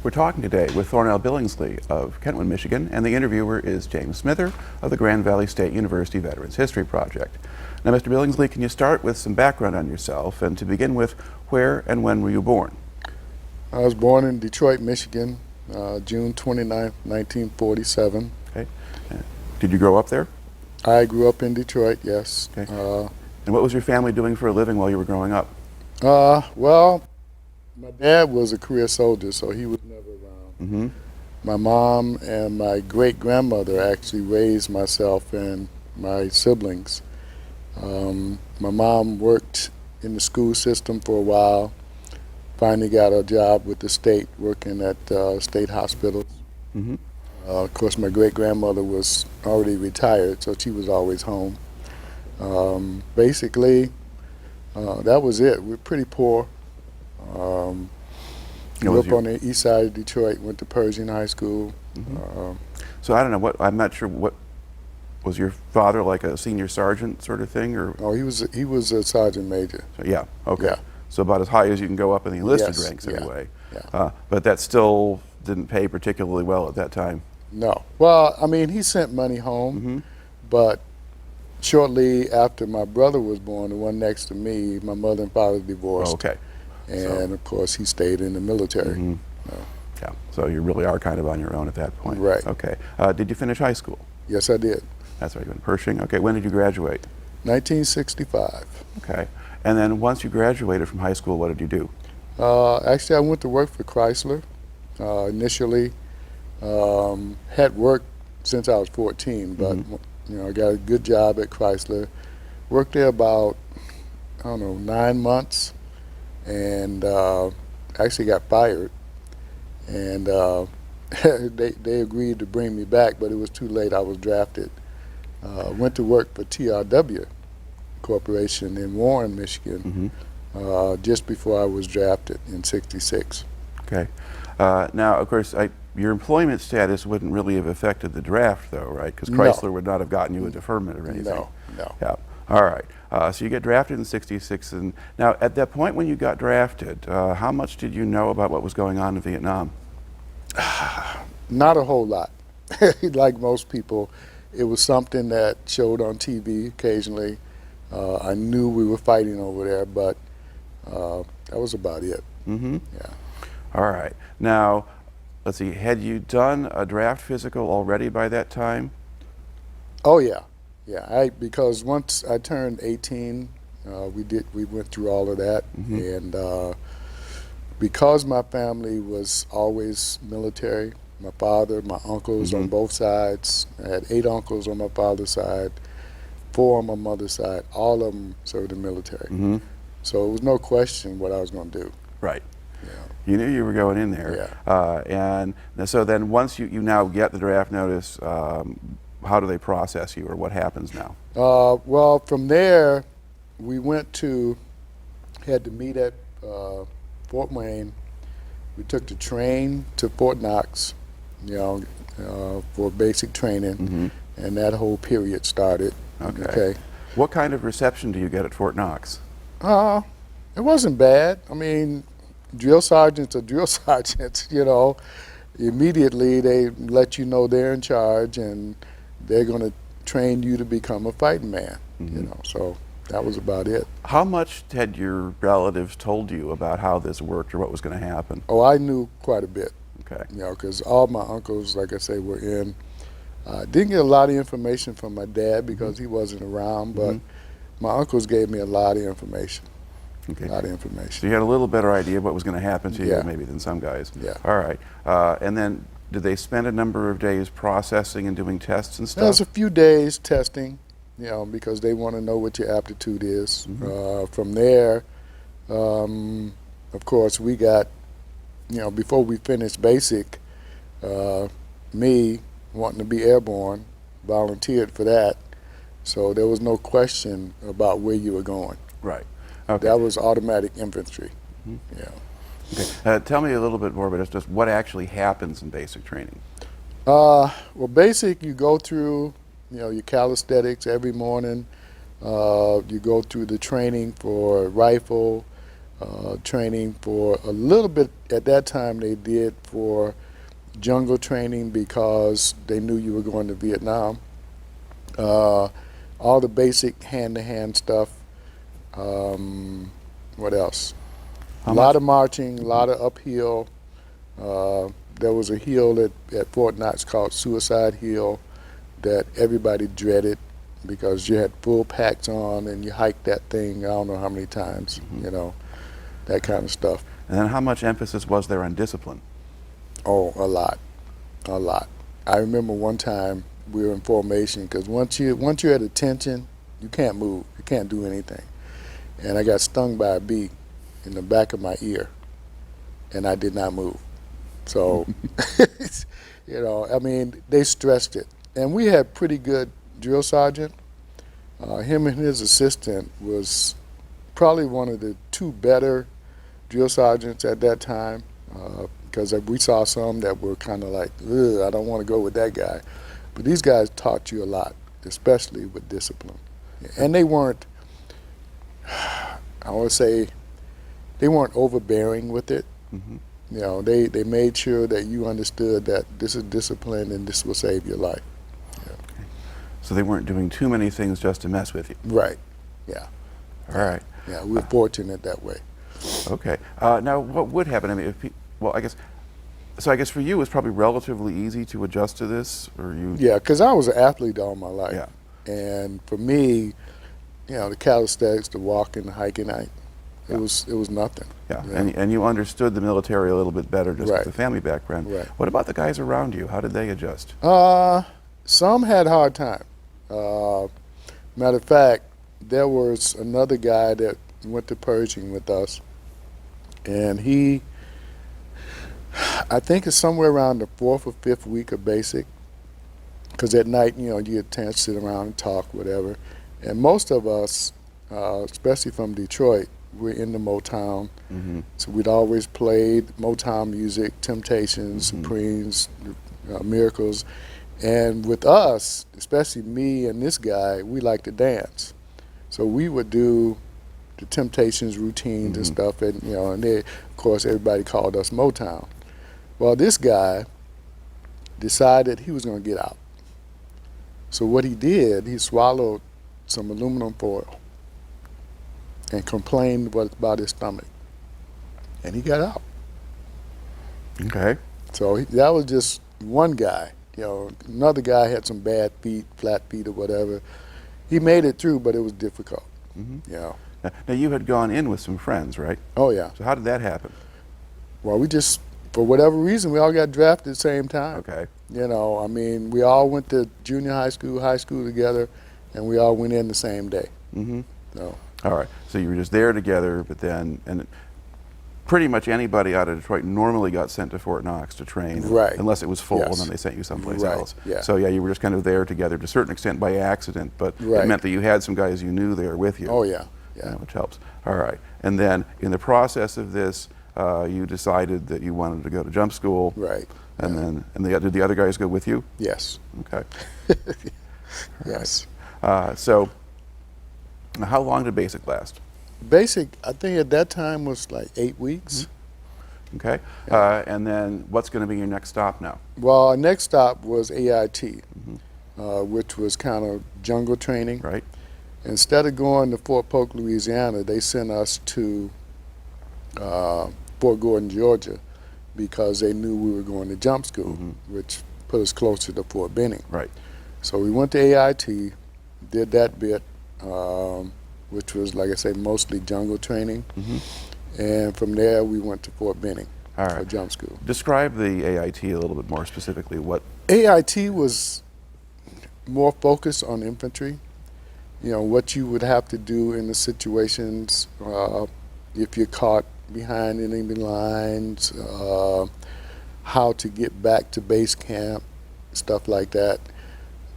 We're talking today with Thornell Billingslea of Kentwood, Michigan, and the interviewer is James Smither of the Grand Valley State University Veterans History Project. Now, Mr. Billingslea, can you start with some background on yourself, and to begin with, where and when were you born? I was born in Detroit, Michigan, June 29, 1947. Okay. Did you grow up there? I grew up in Detroit, yes. Okay. And what was your family doing for a living while you were growing up? Well, my dad was a career soldier, so he was never around. Mm-hmm. My mom and my great-grandmother actually raised myself and my siblings. My mom worked in the school system for a while, finally got a job with the state, working at state hospitals. Mm-hmm. Of course, my great-grandmother was already retired, so she was always home. Basically, that was it. We're pretty poor. Grew up on the east side of Detroit, went to Pershing High School. Mm-hmm. So I don't know, I'm not sure, what was your father, like a senior sergeant sort of thing? Or? Oh, he was a sergeant major. So, yeah, okay. Yeah. So about as high as you can go up in the enlisted ranks anyway. Yeah. But that still didn't pay particularly well at that time. No. Well, I mean, he sent money home, mm-hmm. but shortly after my brother was born, the one next to me, my mother and father divorced. Oh, okay. And of course, he stayed in the military. Mm-hmm. Yeah. So you really are kind of on your own at that point. Right. Okay. Did you finish high school? Yes, I did. That's right. You went to Pershing. Okay. When did you graduate? 1965. Okay. And then once you graduated from high school, what did you do? Actually, I went to work for Chrysler. Initially, had worked since I was 14, but mm-hmm. I got a good job at Chrysler. Worked there about, 9 months, and actually got fired. And they agreed to bring me back, but it was too late. I was drafted. Went to work for TRW Corporation in Warren, Michigan, just before I was drafted in '66. Okay. Now, of course, your employment status wouldn't really have affected the draft, though, right? Because Chrysler would not have gotten you a deferment or anything. No. Yeah. All right. So you get drafted in '66, and now at that point when you got drafted, how much did you know about what was going on in Vietnam? Not a whole lot. Like most people, it was something that showed on TV occasionally. I knew we were fighting over there, but that was about it. Mm-hmm. Yeah. All right. Now, let's see. Had you done a draft physical already by that time? Oh yeah, yeah. Because once I turned 18, we went through all of that, and because my family was always military, my father, my uncles on both sides. I had 8 uncles on my father's side, 4 on my mother's side. All of them served in the military. Mm-hmm. So it was no question what I was going to do. Right. Yeah. You knew you were going in there. Yeah. And so then once you now get the draft notice, how do they process you, or what happens now? Well, from there, we had to meet at Fort Wayne. We took the train to Fort Knox, for basic training, and that whole period started. Okay. What kind of reception do you get at Fort Knox? It wasn't bad. I mean, drill sergeants are drill sergeants, Immediately they let you know they're in charge and they're going to train you to become a fighting man, so that was about it. How much had your relatives told you about how this worked or what was going to happen? Oh, I knew quite a bit. Okay. Because all my uncles, like I say, were in. Didn't get a lot of information from my dad because he wasn't around, but my uncles gave me a lot of information. Okay. A lot of information. So you had a little better idea of what was going to happen to you maybe than some guys. Yeah. All right. And then did they spend a number of days processing and doing tests and stuff? There was a few days testing, because they want to know what your aptitude is. From there, of course, we got, before we finished basic, me wanting to be airborne, volunteered for that. So there was no question about where you were going. Right. Okay. That was automatic infantry. Yeah. Okay. Tell me a little bit more about just what actually happens in basic training. Well, basic, you go through, your calisthenics every morning. You go through the training for rifle, training for a little bit. At that time, they did for jungle training because they knew you were going to Vietnam. All the basic hand-to-hand stuff. What else? A lot of marching, a lot of uphill. There was a hill at Fort Knox called Suicide Hill that everybody dreaded because you had full packs on and you hiked that thing I don't know how many times, you know, that kind of stuff. And then how much emphasis was there on discipline? Oh, a lot, a lot. I remember one time we were in formation because once you're at attention, you can't move, you can't do anything. And I got stung by a bee in the back of my ear, and I did not move. So, you know, I mean, they stressed it. And we had pretty good drill sergeant. Him and his assistant was probably one of the two better drill sergeants at that time, because we saw some that were kind of like, ugh, I don't want to go with that guy. But these guys taught you a lot, especially with discipline. And they weren't, I would say, they weren't overbearing with it. You know, they made sure that you understood that this is discipline and this will save your life. Yeah. Okay. So they weren't doing too many things just to mess with you. Right. Yeah. All right. Yeah, we were fortunate that way. Okay. Now, what would happen? I mean, well, I guess for you, it was probably relatively easy to adjust to this, or you? Yeah, because I was an athlete all my life. Yeah. And for me, you know, the calisthenics, the walking, the hiking, it was nothing. Yeah, You know? and you understood the military a little bit better just Right. with the family background. Right. What about the guys around you? How did they adjust? Some had a hard time. Matter of fact, there was another guy that went to Pershing with us, and he, I think it's somewhere around the 4th or 5th week of basic, because at night, you know, you get a chance to sit around and talk, whatever. And most of us, especially from Detroit, we're into Motown. So we'd always played Motown music, Temptations, Supremes, Miracles. And with us, especially me and this guy, we like to dance. So we would do the Temptations routines and stuff, and you know, and they, of course, everybody called us Motown. Well, this guy decided he was going to get out. So what he did, he swallowed some aluminum foil and complained about his stomach, and he got out. Okay. So that was just one guy. You know, another guy had some bad feet, flat feet or whatever. He made it through, but it was difficult. You know. Now you had gone in with some friends, right? Oh yeah. So how did that happen? Well, we just, for whatever reason, we all got drafted at the same time. Okay. You know, I mean, we all went to junior high school together, and we all went in the same day. So. All right. So you were just there together, but then, and pretty much anybody out of Detroit normally got sent to Fort Knox to train, Right. unless it was full, Yes. and then they sent you someplace Right. else. Yeah. So yeah, you were just kind of there together to a certain extent by accident, but Right. it meant that you had some guys you knew there with you. Oh yeah. Yeah. Which helps. All right. And then in the process of this, you decided that you wanted to go to jump school. Right. And then, did the other guys go with you? Yes. Okay. Yes. So, how long did basic last? Basic, I think at that time was like 8 weeks. Okay. And then, what's going to be your next stop now? Well, our next stop was AIT, which was kind of jungle training. Right. Instead of going to Fort Polk, Louisiana, they sent us to Fort Gordon, Georgia, because they knew we were going to jump school, which put us closer to Fort Benning. Right. So we went to AIT, did that bit, which was, like I say, mostly jungle training. And from there, we went to Fort Benning for jump school. Describe the AIT a little bit more specifically. What AIT was more focused on infantry. You know, what you would have to do in the situations if you're caught behind enemy lines, how to get back to base camp, stuff like that.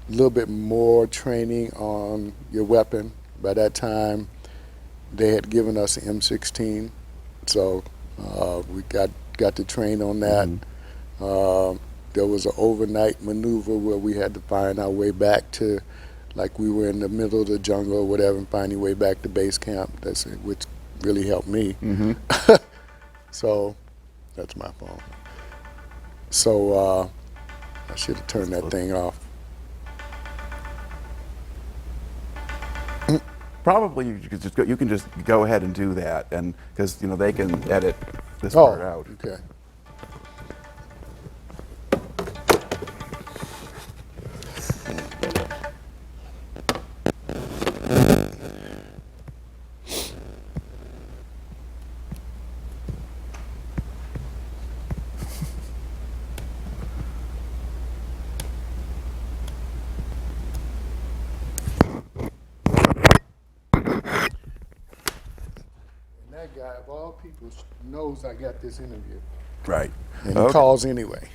A little bit more training on your weapon. By that time, they had given us an M16, so we got to train on that. There was an overnight maneuver where we had to find our way back to, like we were in the middle of the jungle or whatever, and find your way back to base camp. That's it, which really helped me. So that's my phone. So I should have turned that thing off. Probably you can just go ahead and do that, and because they can edit this part out. Okay. That guy, of all people, knows I got this interview. Right. And he calls anyway.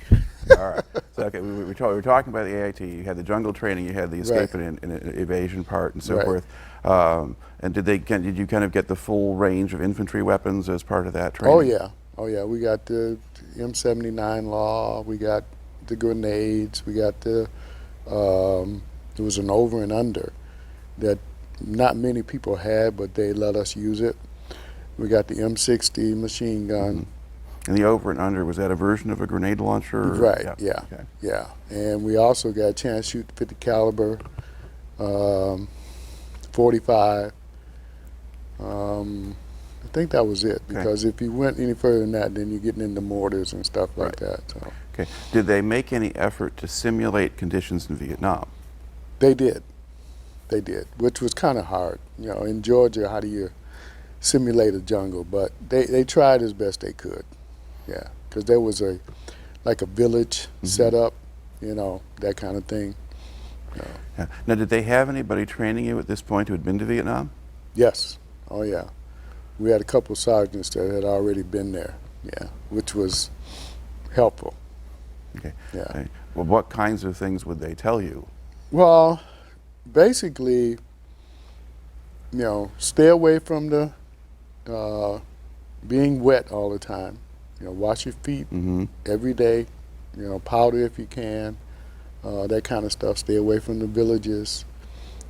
All right. So okay, we were talking about the AIT. You had the jungle training. You had the escape and evasion part, and so forth. And did you kind of get the full range of infantry weapons as part of that training? Oh yeah. We got the M79 law. We got the grenades. We got the. There was an over and under that not many people had, but they let us use it. We got the M60 machine gun. And the over and under, was that a version of a grenade launcher? Right, yeah. And we also got a chance to shoot 50 caliber, 45. I think that was it, because if you went any further than that, then you're getting into mortars and stuff like that. So. Okay. Did they make any effort to simulate conditions in Vietnam? They did, which was kind of hard. In Georgia, how do you simulate a jungle? But they tried as best they could. Yeah, because there was a village set up, that kind of thing. Yeah. Now, did they have anybody training you at this point who had been to Vietnam? Yes. Oh yeah. We had a couple of sergeants that had already been there. Yeah, which was helpful. Okay. Yeah. Okay. Well, what kinds of things would they tell you? Well, basically, stay away from the being wet all the time. Wash your feet every day. Powder if you can. That kind of stuff. Stay away from the villages.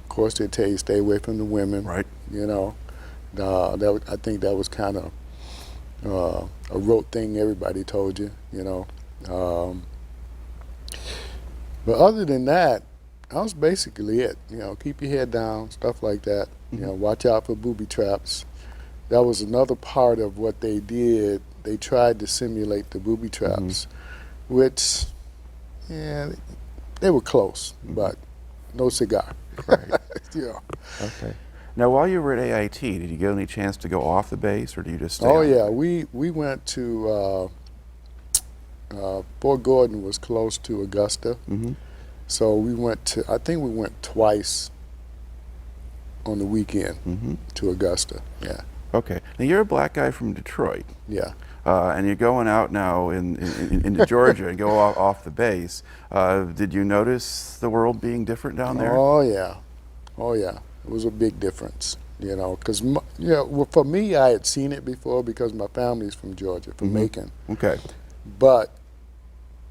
Of course, they tell you stay away from the women. Right. I think that was kind of a rote thing everybody told you. But other than that, that was basically it. Keep your head down, stuff like that. Watch out for booby traps. That was another part of what they did. They tried to simulate the booby traps, which, they were close, but no cigar. Right. Okay. Now, while you were at AIT, did you get any chance to go off the base, or do you just stay? Oh yeah, we went to Fort Gordon was close to Augusta, so we went I think we went twice on the weekend to Augusta. Yeah. Okay. Now, you're a black guy from Detroit. Yeah. And you're going out now into Georgia and go off the base. Did you notice the world being different down there? Oh yeah. It was a big difference, because for me, I had seen it before because my family's from Georgia, from Macon. Okay. But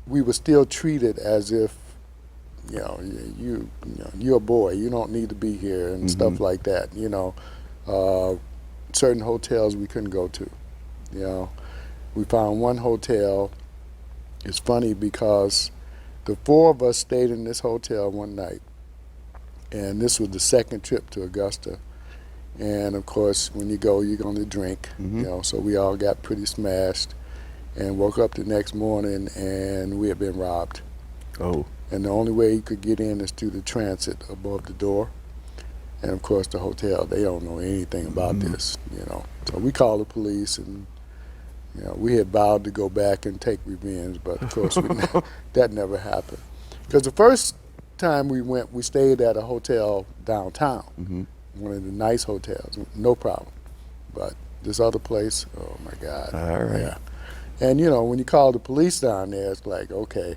we were still treated as if, you're a boy. You don't need to be here and stuff like that. Certain hotels we couldn't go to. We found one hotel. It's funny because the four of us stayed in this hotel one night, and this was the second trip to Augusta. And of course, when you go, you're going to drink. So we all got pretty smashed, and woke up the next morning, and we had been robbed. Oh. And the only way you could get in is through the transit above the door. And of course, the hotel, they don't know anything about this. So we called the police, and we had vowed to go back and take revenge, but of course that never happened. Because the first time we went, we stayed at a hotel downtown, one of the nice hotels, no problem. But this other place, oh my God. All right. Yeah. And when you call the police down there, it's like, okay,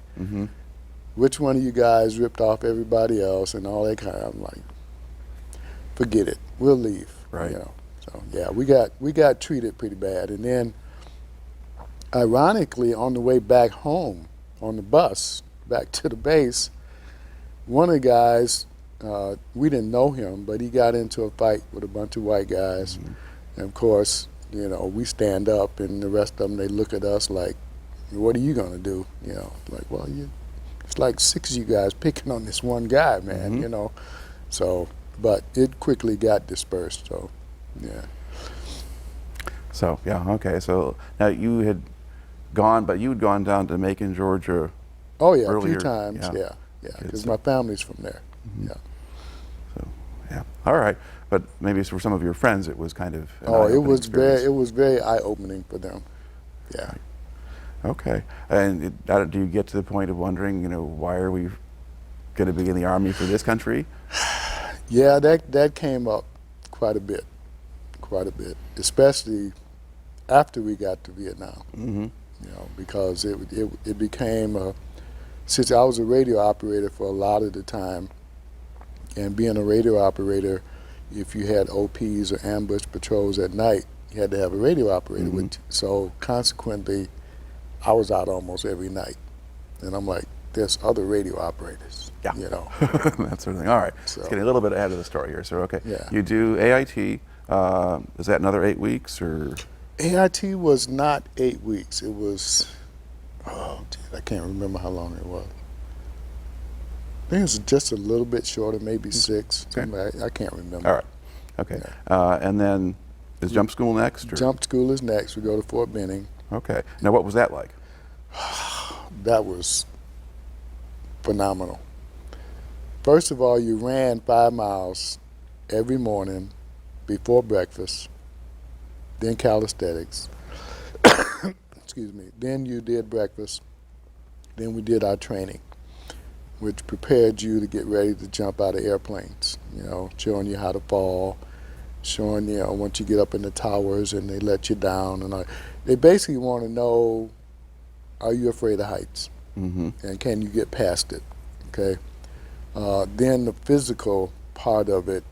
which one of you guys ripped off everybody else and all that kind of, I'm like, forget it, we'll leave. Right. So yeah, we got treated pretty bad. And then ironically, on the way back home on the bus back to the base, one of the guys, we didn't know him, but he got into a fight with a bunch of white guys, And of course, we stand up, and the rest of them, they look at us like, what are you going to do? Like, well, it's like 6 of you guys picking on this one guy, man, So, but it quickly got dispersed, so, yeah. So, yeah, okay. So now you had gone, but you had gone down to Macon, Georgia. Oh, yeah, earlier. a few times, yeah, because my family's from there, yeah. So, yeah, all right. But maybe for some of your friends, it was kind of an it was experience. very eye-opening for them, yeah. Okay. And do you get to the point of wondering, why are we going to be in the Army for this country? Yeah, that came up quite a bit, especially after we got to Vietnam. Mm-hmm. Because it became since I was a radio operator for a lot of the time, and being a radio operator, if you had OPs or ambush patrols at night, you had to have a radio operator Mm-hmm. with you. So consequently, I was out almost every night. And I'm like, there's other radio operators, Yeah. That sort of thing. All right. So, It's getting a little bit ahead of the story here. So, okay. Yeah. You do AIT. Is that another 8 weeks or? AIT was not 8 weeks. It was, I can't remember how long it was. I think it was just a little bit shorter, maybe 6. Okay. I can't remember. All right. Okay. Yeah. And then is jump school next? Or? Jump school is next. We go to Fort Benning. Okay. Now, what was that like? That was phenomenal. First of all, you ran 5 miles every morning before breakfast, then calisthenics. Excuse me. Then you did breakfast. Then we did our training, which prepared you to get ready to jump out of airplanes, showing you how to fall, showing, once you get up in the towers and they let you down. And they basically want to know, are you afraid of heights? Mm-hmm. And can you get past it, okay? Then the physical part of it,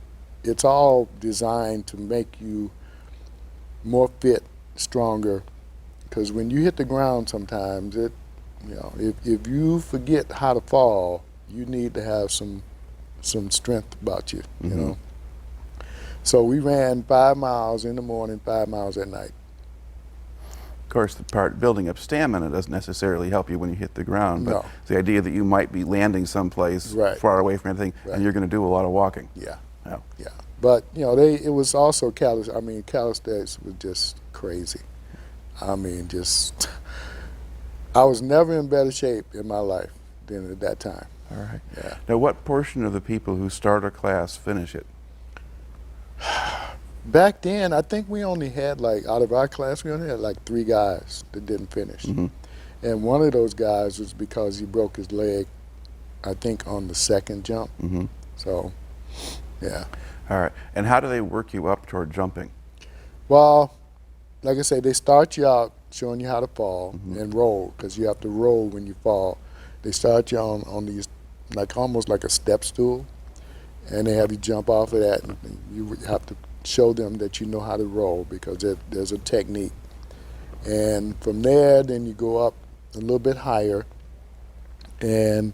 it's all designed to make you more fit, stronger, because when you hit the ground sometimes, if you forget how to fall, you need to have some strength about you, Mm-hmm. So we ran 5 miles in the morning, 5 miles at night. Of course, the part building up stamina doesn't necessarily help you when you hit the ground, but No. it's the idea that you might be landing someplace Right. far away from everything, Right. and you're going to do a lot of walking. Yeah. Yeah. Yeah, but it was also calisthenics was just crazy. I was never in better shape in my life than at that time. All right. Yeah. Now, what portion of the people who start a class finish it? Back then, I think we only had out of our class, we only had 3 guys that didn't finish. Mm-hmm. And one of those guys was because he broke his leg, I think, on the second jump. Mm-hmm. So, yeah. All right. And how do they work you up toward jumping? Well, like I say, they start you out showing you how to fall Mm-hmm. and roll, because you have to roll when you fall. They start you on these, almost like a step stool, and they have you jump off of that, and you have to show them that you know how to roll, because there's a technique. And from there, then you go up a little bit higher, and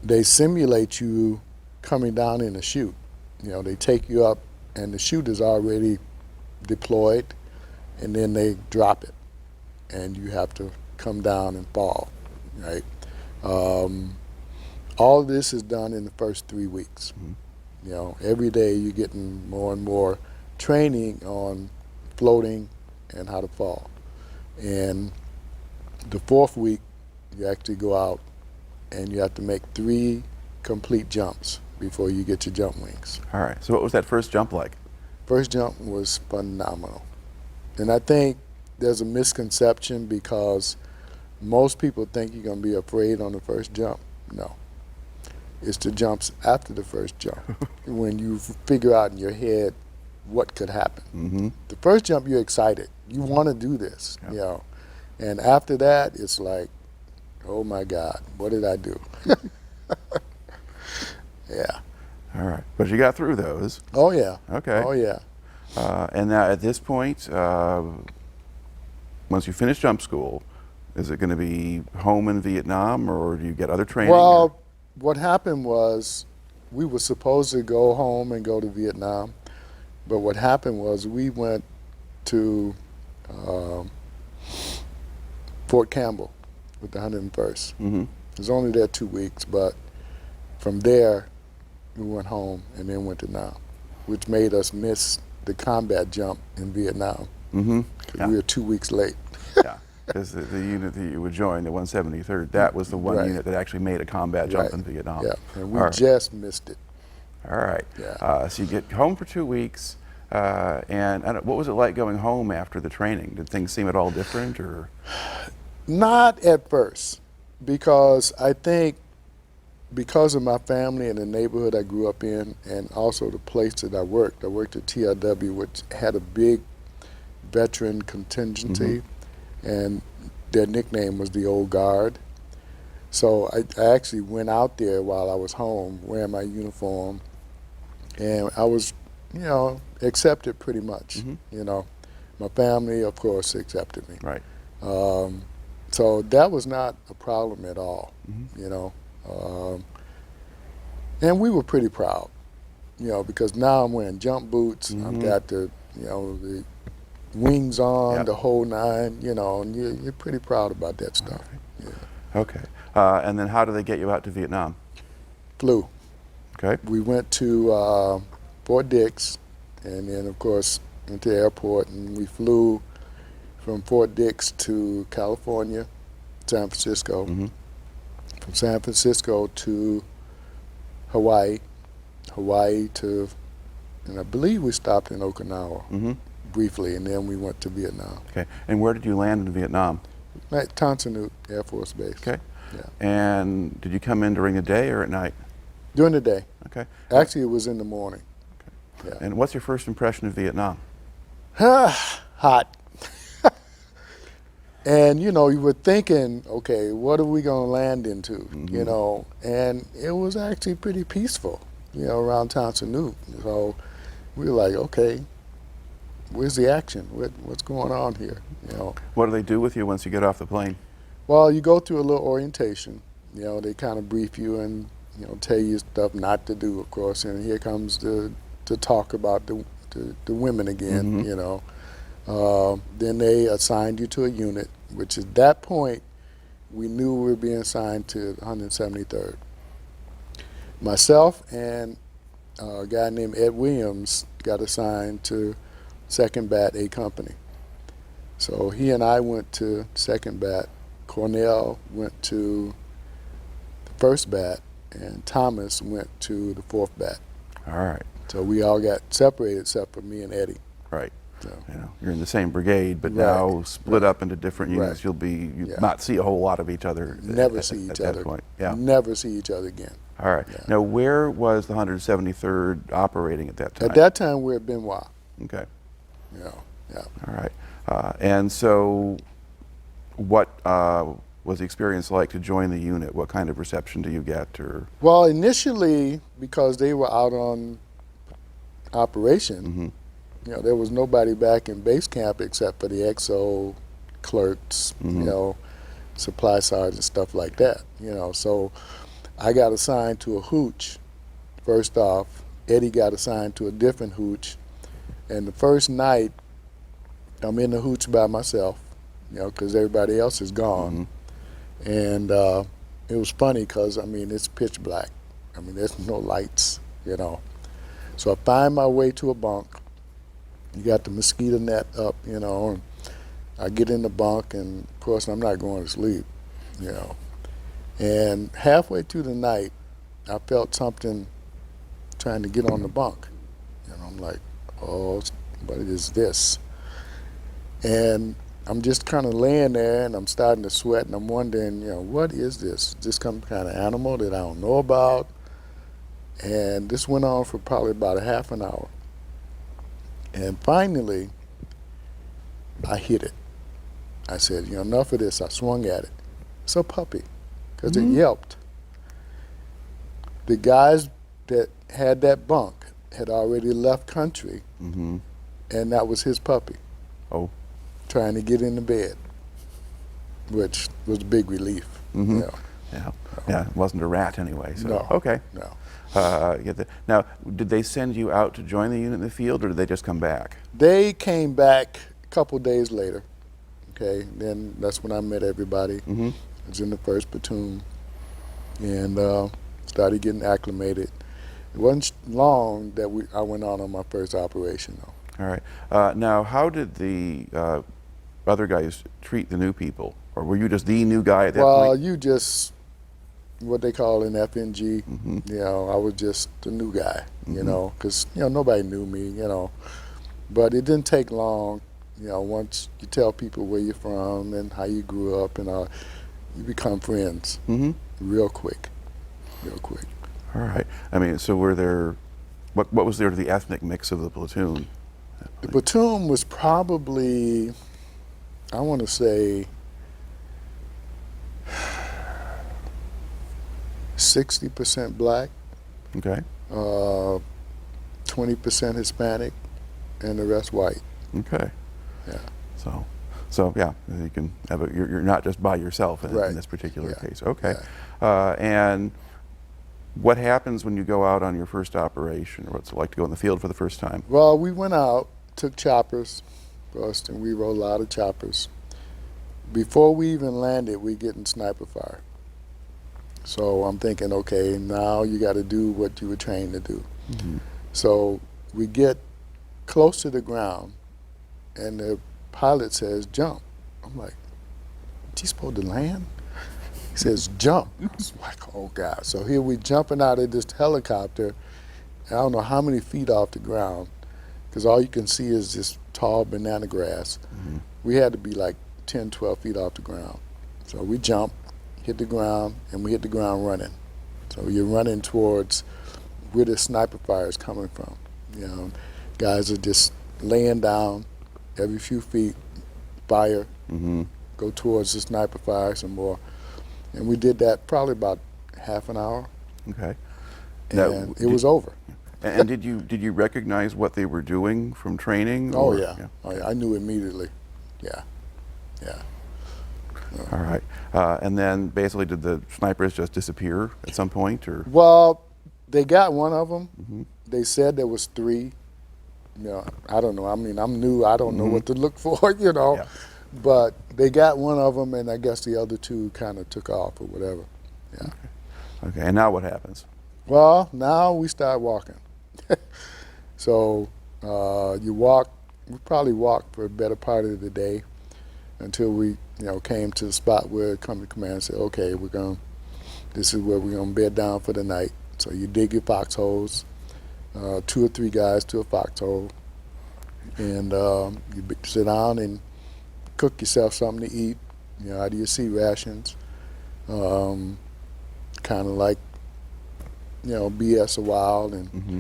they simulate you coming down in a chute. They take you up, and the chute is already deployed, and then they drop it, and you have to come down and fall, right? All of this is done in the first 3 weeks. Mm-hmm. Every day you're getting more and more training on floating and how to fall. And the 4th week, you actually go out and you have to make 3 complete jumps before you get your jump wings. All right. So what was that first jump like? First jump was phenomenal. And I think there's a misconception, because most people think you're going to be afraid on the first jump. No. It's the jumps after the first jump when you figure out in your head what could happen. Mm-hmm. The first jump, you're excited. You want to do this, Yep. And after that, it's like, oh my God, what did I do? Yeah. All right. But you got through those. Oh, yeah. Okay. Oh, yeah. And now at this point, once you finish jump school, is it going to be home in Vietnam, or do you get other training? Well, what happened was we were supposed to go home and go to Vietnam, But what happened was we went to Fort Campbell with the 101st. Mm-hmm. I was only there 2 weeks, but from there we went home and then went to Nam, which made us miss the combat jump in Vietnam. Mm-hmm. Yeah. We were 2 weeks late. Yeah, because the unit that you would join, the 173rd, that was the one Right. unit that actually made a combat jump Right. in Vietnam. Yeah, and we All right. just missed it. All right. Yeah. So you get home for 2 weeks, and what was it like going home after the training? Did things seem at all different, or? Not at first, because I think because of my family and the neighborhood I grew up in, and also the place that I worked at TRW, which had a big veteran contingency, and their nickname was the Old Guard. So I actually went out there while I was home wearing my uniform, and I was, accepted pretty much. My family, of course, accepted me. Right. So that was not a problem at all, and we were pretty proud, because now I'm wearing jump boots, I've got the wings on, Yep. the whole nine, and you're pretty proud about that stuff. Right. Yeah. Okay. And then how do they get you out to Vietnam? Flew. Okay. We went to Fort Dix, and then of course into the airport, and we flew from Fort Dix to California, San Francisco. Mm-hmm. From San Francisco to Hawaii to, and I believe we stopped in Okinawa Mm-hmm. briefly, and then we went to Vietnam. Okay. And where did you land in Vietnam? At Tan Son Nhut Air Force Base. Okay. Yeah. And did you come in during the day or at night? During the day. Okay. Actually, it was in the morning. Yeah. And what's your first impression of Vietnam? Hot. And you were thinking, okay, what are we going to land into? Mm-hmm. And it was actually pretty peaceful, around Tan Son Nhut. So we were like, okay, where's the action? What's going on here? What do they do with you once you get off the plane? Well, you go through a little orientation. They kind of brief you and tell you stuff not to do, of course. And here comes to talk about the women again. Mm-hmm. Then they assigned you to a unit, which at that point we knew we were being assigned to 173rd. Myself and a guy named Ed Williams got assigned to 2nd Bat A Company. So he and I went to 2nd Bat. Cornell went to the 1st Bat, and Thomas went to the 4th Bat. All right. So we all got separated except for me and Eddie. Right. So, You're in the same brigade, but Right. now split up into different units. Right. You'll Yeah. not see a whole lot of each other. never at, see at each that other. point. Yeah. Never see each other again. All right. Yeah. Now, where was the 173rd operating at that time? At that time, we were at Bien Hoa. Okay. Yeah. All right. And so, what was the experience like to join the unit? What kind of reception do you get? Or Well, initially, because they were out on operation, mm-hmm. there was nobody back in base camp except for the XO clerks, Mm-hmm. supply sergeants, stuff like that. So I got assigned to a hooch. First off, Eddie got assigned to a different hooch, and the first night I'm in the hooch by myself, because everybody else is gone. Mm-hmm. And it was funny because, it's pitch black. There's no lights, So I find my way to a bunk. You got the mosquito net up, and I get in the bunk, and of course I'm not going to sleep, And halfway through the night, I felt something trying to get on the bunk. And I'm like, oh, what is this? And I'm just kind of laying there, and I'm starting to sweat, and I'm wondering, what is this? Is this some kind of animal that I don't know about? And this went on for probably about a half an hour. And finally, I hit it. I said, enough of this. I swung at it. It's a puppy, because it yelped. The guys that had that bunk had already left country, Mm-hmm. and that was his puppy. Oh. Trying to get into bed, which was a big relief. Mm-hmm. Yeah, yeah, it wasn't a rat anyway. So No. okay. No. Now, did they send you out to join the unit in the field, or did they just come back? They came back a couple days later. Okay, then that's when I met everybody. Mm-hmm. I was in the 1st platoon and started getting acclimated. It wasn't long that I went on my first operation, though. All right. Now, how did the other guys treat the new people, or were you just the new guy at that Well, point? you just, what they call an FNG, Mm-hmm. you know, I was just the new guy, you Mhm. know, because, you know, nobody knew me, you know. But it didn't take long, you know, once you tell people where you're from and how you grew up and you become friends Mm-hmm. real quick, real quick. All right. I mean, so were there, what was there to the ethnic mix of the platoon? The platoon was probably, I want to say, 60% black, Okay. 20% Hispanic, and the rest white. Okay. Yeah. So yeah, you can have you're not just by yourself in, Right. in this particular Yeah. case. Okay. Yeah. And what happens when you go out on your first operation, or what's it like to go in the field for the first time? Well, we went out, took choppers first, and we rode a lot of choppers. Before we even landed, we getting sniper fire. So I'm thinking, okay, now you got to do what you were trained to do. Mm-hmm. So we get close to the ground, and the pilot says, jump. I'm like, you supposed to land? He says, jump. I was like, oh, God. So here we jumping out of this helicopter, and I don't know how many feet off the ground, because all you can see is this tall banana grass. Mm-hmm. We had to be like 10, 12 feet off the ground. So we jump, hit the ground, and we hit the ground running. So you're running towards where the sniper fire is coming from. You know, guys are just laying down every few feet, fire, Mm-hmm. go towards the sniper fire some more. And we did that probably about half an hour, Okay. and it was over. And did you recognize what they were doing from training? Oh, or- yeah. Oh, yeah. I knew immediately. Yeah. Yeah. All right. And then basically, did the snipers just disappear at some point, or? Well, they got one of them. Mm-hmm. They said there was 3. You know, I don't know. I mean, I'm new. I don't know Mhm. what to look for, you know. Yeah. But they got one of them, and I guess the other 2 kind of took off or whatever. Yeah. Okay. And now what happens? Well, now we start walking. So you walk. We probably walked for a better part of the day until we, you know, came to the spot where company command said, okay, this is where we're gonna bed down for the night. So you dig your foxholes, 2 or 3 guys to a foxhole, and you sit down and cook yourself something to eat, you know, out of your sea rations. Kind of like, you know, BS a while, and Mm-hmm.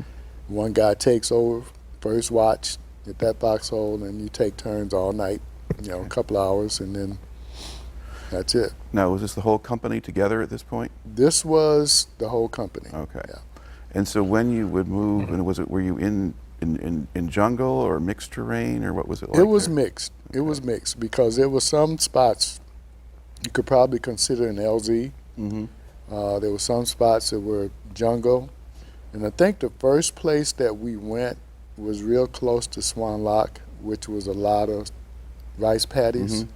one guy takes over first watch at that foxhole, and you take turns all night, you know, a couple hours, and then that's it. Now, was this the whole company together at this point? This was the whole company. Okay. Yeah. And so when you would move, and were you in jungle or mixed terrain, or what was it like? It was there? mixed. It was mixed because there were some spots you could probably consider an LZ. Mm-hmm. There were some spots that were jungle, and I think the first place that we went was real close to Swan Lock, which was a lot of rice paddies. Mhm.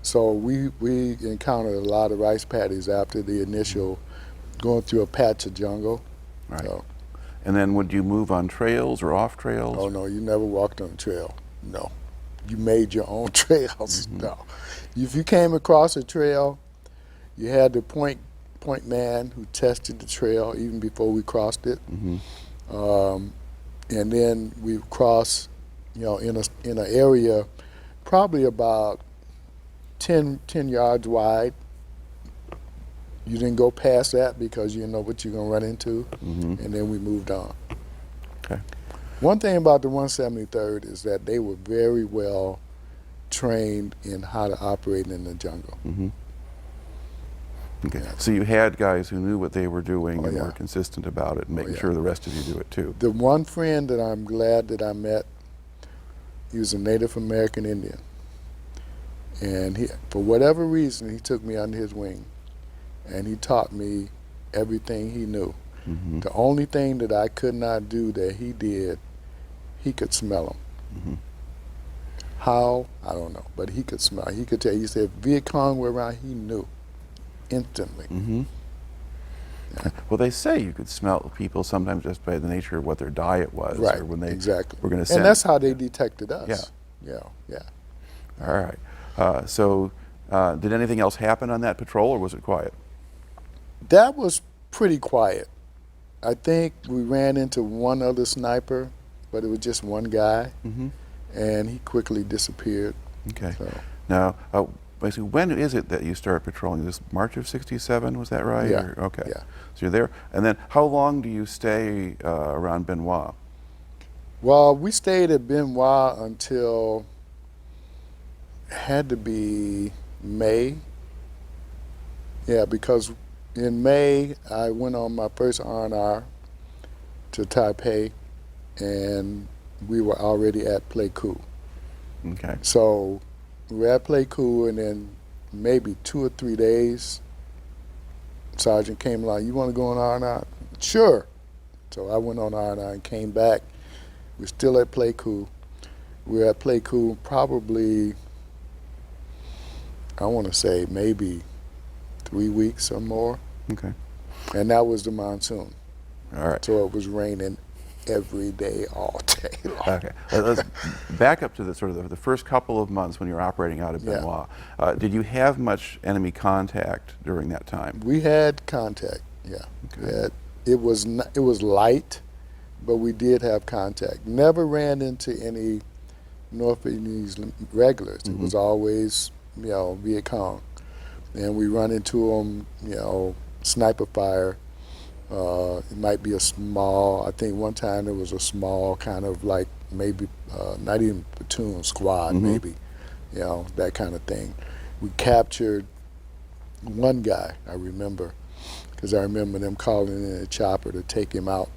So we encountered a lot of rice paddies after the initial going through a patch of jungle. Right. So, And then would you move on trails or off trails? oh no, you never walked on a trail. No, you made your own trails. Mhm. No, if you came across a trail, you had the point man who tested the trail even before we crossed it. Mm-hmm. And then we crossed, you know, in an area probably about 10 yards wide. You didn't go past that because you didn't know what you're going to run into, Mm-hmm. and then we moved on. Okay. One thing about the 173rd is that they were very well trained in how to operate in the jungle. Mm-hmm. Okay. Yeah. So you had guys who knew what they were doing Oh, and yeah. were consistent about it, and making yeah. sure the rest of you do it too. The one friend that I'm glad that I met, he was a Native American Indian. And he, for whatever reason, he took me under his wing. and he taught me everything he knew. Mm-hmm. The only thing that I could not do that he did, he could smell them. Mm-hmm. How? I don't know, but he could smell. He could tell. He said if Viet Cong were around, he knew instantly. Mm-hmm. Well, they say you could smell people sometimes just by the nature of what their diet was, Right, or when they exactly. were going to send. And that's how they detected us. Yeah. Yeah. All right. So, did anything else happen on that patrol, or was it quiet? That was pretty quiet. I think we ran into one other sniper, but it was just one guy, Mm-hmm. and he quickly disappeared. Okay. So, Now, basically, when is it that you start patrolling? This March of '67, was that right? Yeah. Okay. Yeah. So you're there, and then how long do you stay around Bien Hoa? well, we stayed at Bien Hoa until had to be May. Yeah, because in May I went on my first R&R to Taipei, and we were already at Pleiku. Okay. So we were at Pleiku, and then maybe 2 or 3 days, Sergeant came along. You want to go on R&R? Sure. So I went on R&R and came back. We're still at Pleiku. We were at Pleiku probably, I want to say maybe 3 weeks or more, Okay. and that was the monsoon. All right. So it was raining every day, all day long. Okay. Let's back up to the sort of the first couple of months when you were operating out of Bien Hoa. Did you have much enemy contact during that time? We had contact, yeah. Okay. It was light, but we did have contact. Never ran into any North Vietnamese regulars. Mm-hmm. It was always, Viet Cong. And we run into them, sniper fire. It might be a small, I think one time there was a small kind of like maybe, not even platoon, squad Mm-hmm. maybe, that kind of thing. We captured one guy, I remember, because I remember them calling in a chopper to take him out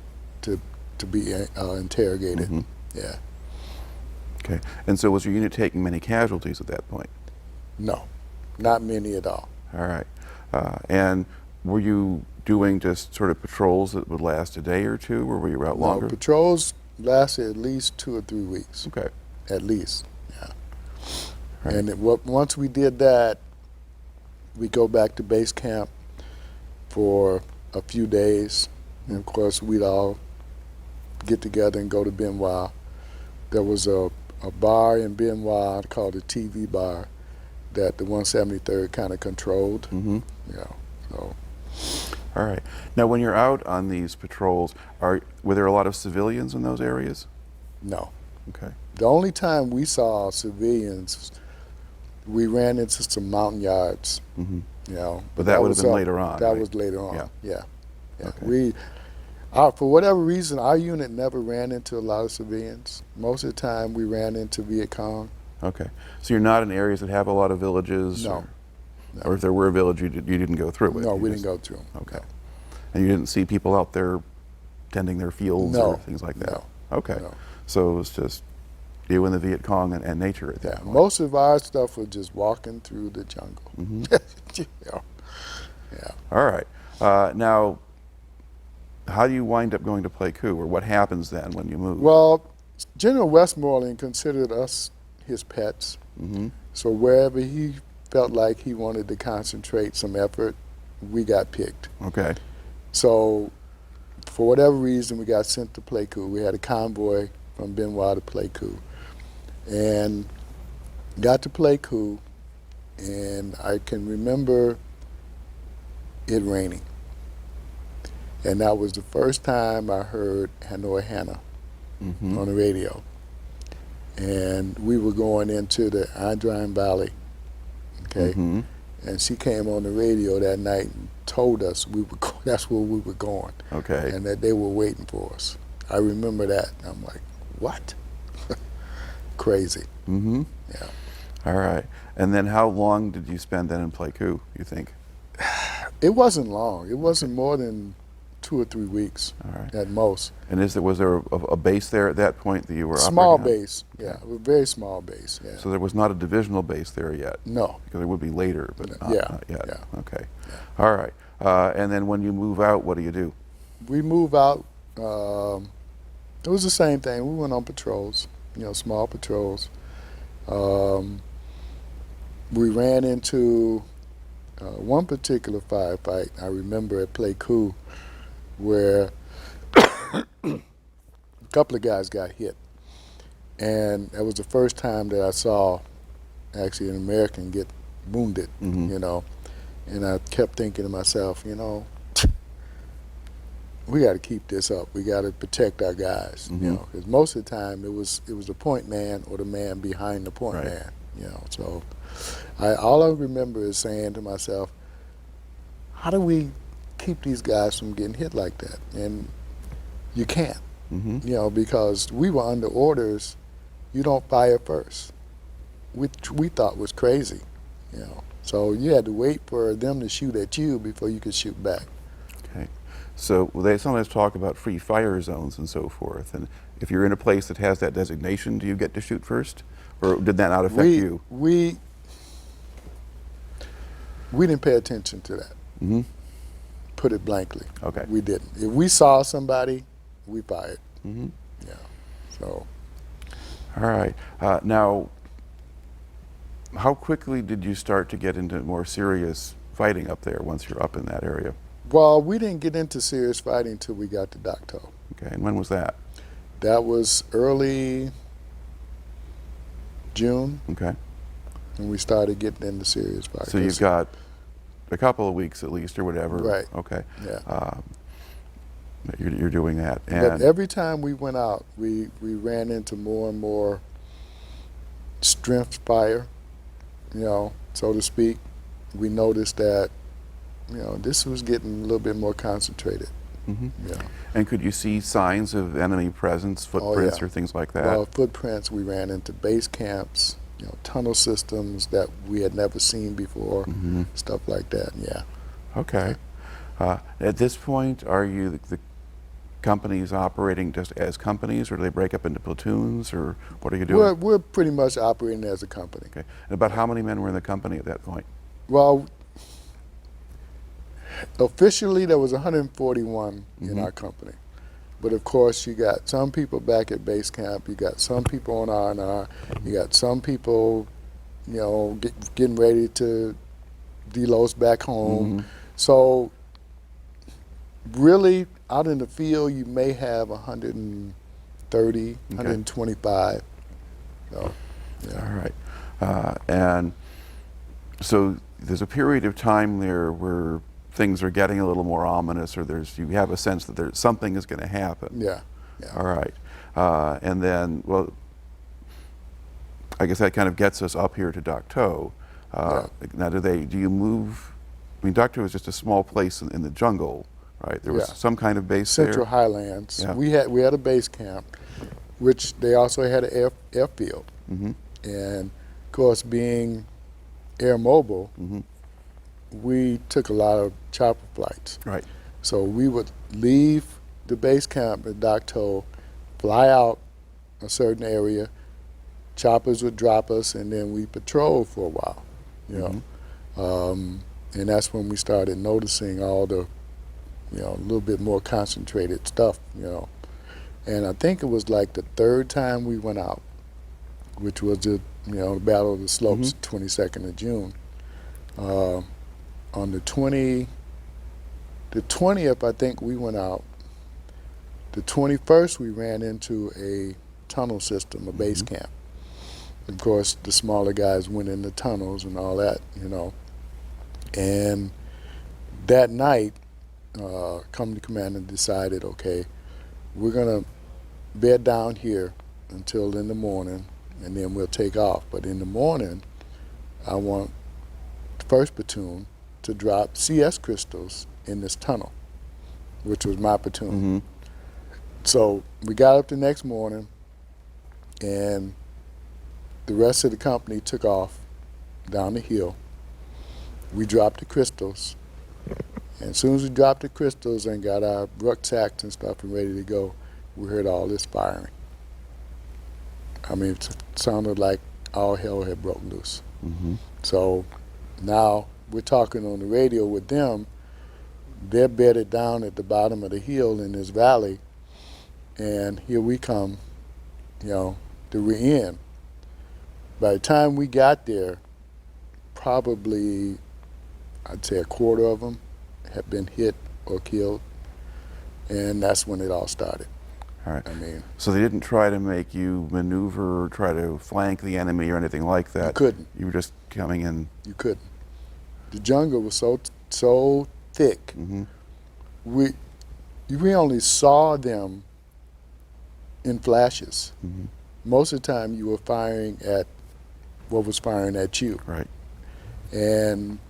to be interrogated. Mm-hmm. Yeah. Okay. And so was your unit taking many casualties at that point? No, not many at all. All right. And were you doing just sort of patrols that would last a day or two, or were you out longer? No, patrols lasted at least 2 or 3 weeks. Okay. At least, yeah. Right. And once we did that, we go back to base camp for a few days. And of course, we'd all get together and go to Bien Hoa. There was a bar in Bien Hoa called the TV bar that the 173rd kind of controlled. Mm-hmm. So. All right. Now, when you're out on these patrols, were there a lot of civilians in those areas? No. Okay. The only time we saw civilians, we ran into some mountain yards. Mm-hmm. But that would have been later on. That right? was later on. Yeah. Okay. For whatever reason, our unit never ran into a lot of civilians. Most of the time, we ran into Viet Cong. Okay. So you're not in areas that have a lot of villages? No. Or if there were a village, you didn't go through it? No, we didn't go through them. Okay. And you didn't see people out there tending their fields or things like that? No. Okay. No. So it was just you and the Viet Cong and nature at that Yeah. point? Most of our stuff was just walking through the jungle. Mm-hmm. Yeah. All right. Now, how do you wind up going to Pleiku, or what happens then when you move? Well, General Westmoreland considered us his pets. Mm-hmm. So wherever he felt like he wanted to concentrate some effort, we got picked. Okay. So for whatever reason, we got sent to Pleiku. We had a convoy from Bien Hoa to Pleiku. And got to Pleiku, and I can remember it raining. And that was the first time I heard Hanoi Hannah Mm-hmm. on the radio. And we were going into the Andrine Valley, okay? Mm-hmm. And she came on the radio that night and told us that's where we were going. Okay. And that they were waiting for us. I remember that. I'm like, what? Crazy. Mm-hmm. Yeah. All right. And then how long did you spend then in Pleiku, you think? It wasn't long. It wasn't more than 2 or 3 weeks All right. at most. And was there a base there at that point that you were Small operating on? base, yeah, a very small base, yeah. So there was not a divisional base there yet? No. Because there would be later, but not yet. Yeah. Okay. All right. And then when you move out, what do you do? We move out, it was the same thing. We went on patrols, small patrols. We ran into one particular firefight, I remember at Pleiku, where a couple of guys got hit. And that was the first time that I saw actually an American get wounded, Mm-hmm. And I kept thinking to myself, we got to keep this up. We got to protect our guys, Mm-hmm. because most of the time it was the point man or the man behind the point Right. man, So all I remember is saying to myself, how do we keep these guys from getting hit like that? And you can't, Mm-hmm. because we were under orders. You don't fire first, which we thought was crazy, So you had to wait for them to shoot at you before you could shoot back. Okay. So they sometimes talk about free fire zones and so forth. And if you're in a place that has that designation, do you get to shoot first? Or did that not affect you? We didn't pay attention to that. Mm-hmm. Put it blankly. Okay. We didn't. If we saw somebody, we fired. Mm-hmm. Yeah. So. All right. Now, how quickly did you start to get into more serious fighting up there once you're up in that area? Well, we didn't get into serious fighting until we got to Dak To. Okay. And when was that? That was early June, Okay. and we started getting into serious fighting. So you've got a couple of weeks at least or whatever. Right. Okay. Yeah. You're doing that. But And every time we went out, we ran into more and more strength fire, so to speak. We noticed that, this was getting a little bit more concentrated. Mhm. Yeah. And could you see signs of enemy presence, footprints, yeah. or things like that? Well, footprints, we ran into base camps, tunnel systems that we had never seen before, Mhm. stuff like that, yeah. Okay. At this point, are you the companies operating just as companies, or do they break up into platoons, or what are you doing? We're pretty much operating as a company. Okay. And about how many men were in the company at that point? Well, officially there was 141 in our company. But of course you got some people back at base camp, you got some people on R&R, you got some people, getting ready to deload back home. So really out in the field you may have 130, 125. So, yeah. All right. And so there's a period of time there where things are getting a little more ominous, or you have a sense that something is going to happen. Yeah. All right. And then, well, I guess that kind of gets us up here to Dak To. Now, do you move? I mean, Dak To is just a small place in the jungle, right? There was some kind of base Central there? Highlands. Yeah. We had a base camp, which they also had an airfield. And of course, being air mobile, we took a lot of chopper flights. Right. So we would leave the base camp at Dak To, fly out a certain area, choppers would drop us, and then we patrolled for a while, and that's when we started noticing all the, a little bit more concentrated stuff, And I think it was like the third time we went out, which was the Battle of the Slopes, 22nd of June. On the 20th, I think we went out. The 21st, we ran into a tunnel system, a base camp. Of course, the smaller guys went in the tunnels and all that, And that night, company commander decided, okay, we're gonna bed down here until in the morning, and then we'll take off. But in the morning, I want the 1st platoon to drop CS crystals in this tunnel, which was my platoon. So we got up the next morning, and the rest of the company took off down the hill. We dropped the crystals, And as soon as we dropped the crystals and got our rucksacks and stuff and ready to go, we heard all this firing. I mean, it sounded like all hell had broke loose. So now we're talking on the radio with them. They're bedded down at the bottom of the hill in this valley, and here we come, you know, we're in. By the time we got there, probably, I'd say a quarter of them had been hit or killed, and that's when it all started. All right. I mean, so they didn't try to make you maneuver or try to flank the enemy or anything like that? You couldn't. You were just coming in? You couldn't. The jungle was so thick. We only saw them in flashes. Most of the time you were firing at what was firing at you. Right. And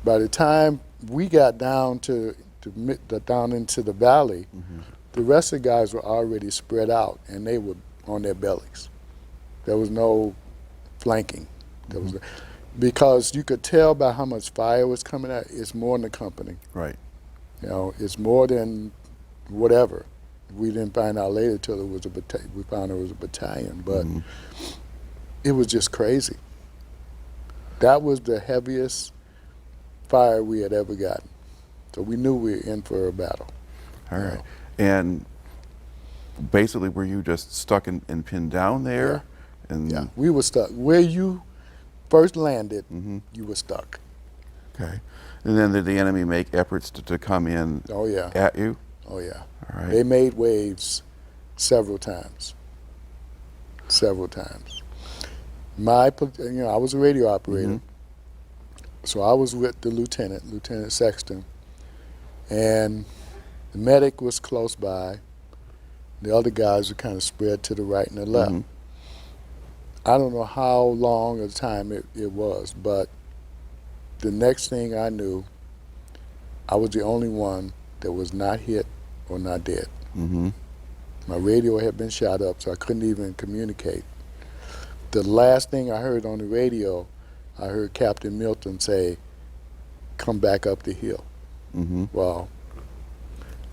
by the time we got down down into the valley, the rest of the guys were already spread out and they were on their bellies. There was no flanking. There was, because you could tell by how much fire was coming out, it's more than the company. Right. You know, it's more than whatever. We didn't find out later till it was a battalion. We found it was a battalion, but it was just crazy. That was the heaviest fire we had ever gotten. So we knew we were in for a battle. All right. And basically, were you just stuck and pinned down there? Yeah. And Yeah, we were stuck. Where you first landed, you were stuck. Okay. And then did the enemy make efforts to come in Oh yeah. at you? Oh yeah. All right. They made waves several times. Several times. I was a radio operator, so I was with the Lieutenant Sexton, and the medic was close by. The other guys were kind of spread to the right and the left. I don't know how long of time it was, but the next thing I knew, I was the only one that was not hit or not dead. My radio had been shot up, so I couldn't even communicate. The last thing I heard on the radio, I heard Captain Milton say, "Come back up the hill." Well,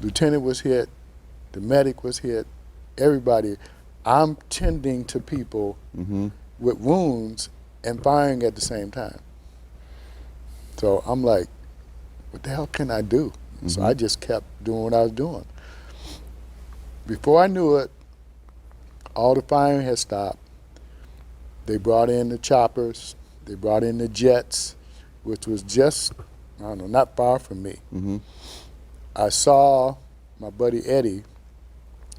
Lieutenant was hit, the medic was hit, everybody. I'm tending to people with wounds and firing at the same time. So I'm like, what the hell can I do? So I just kept doing what I was doing. Before I knew it, all the firing had stopped. They brought in the choppers, they brought in the jets, which was just, I don't know, not far from me. I saw my buddy Eddie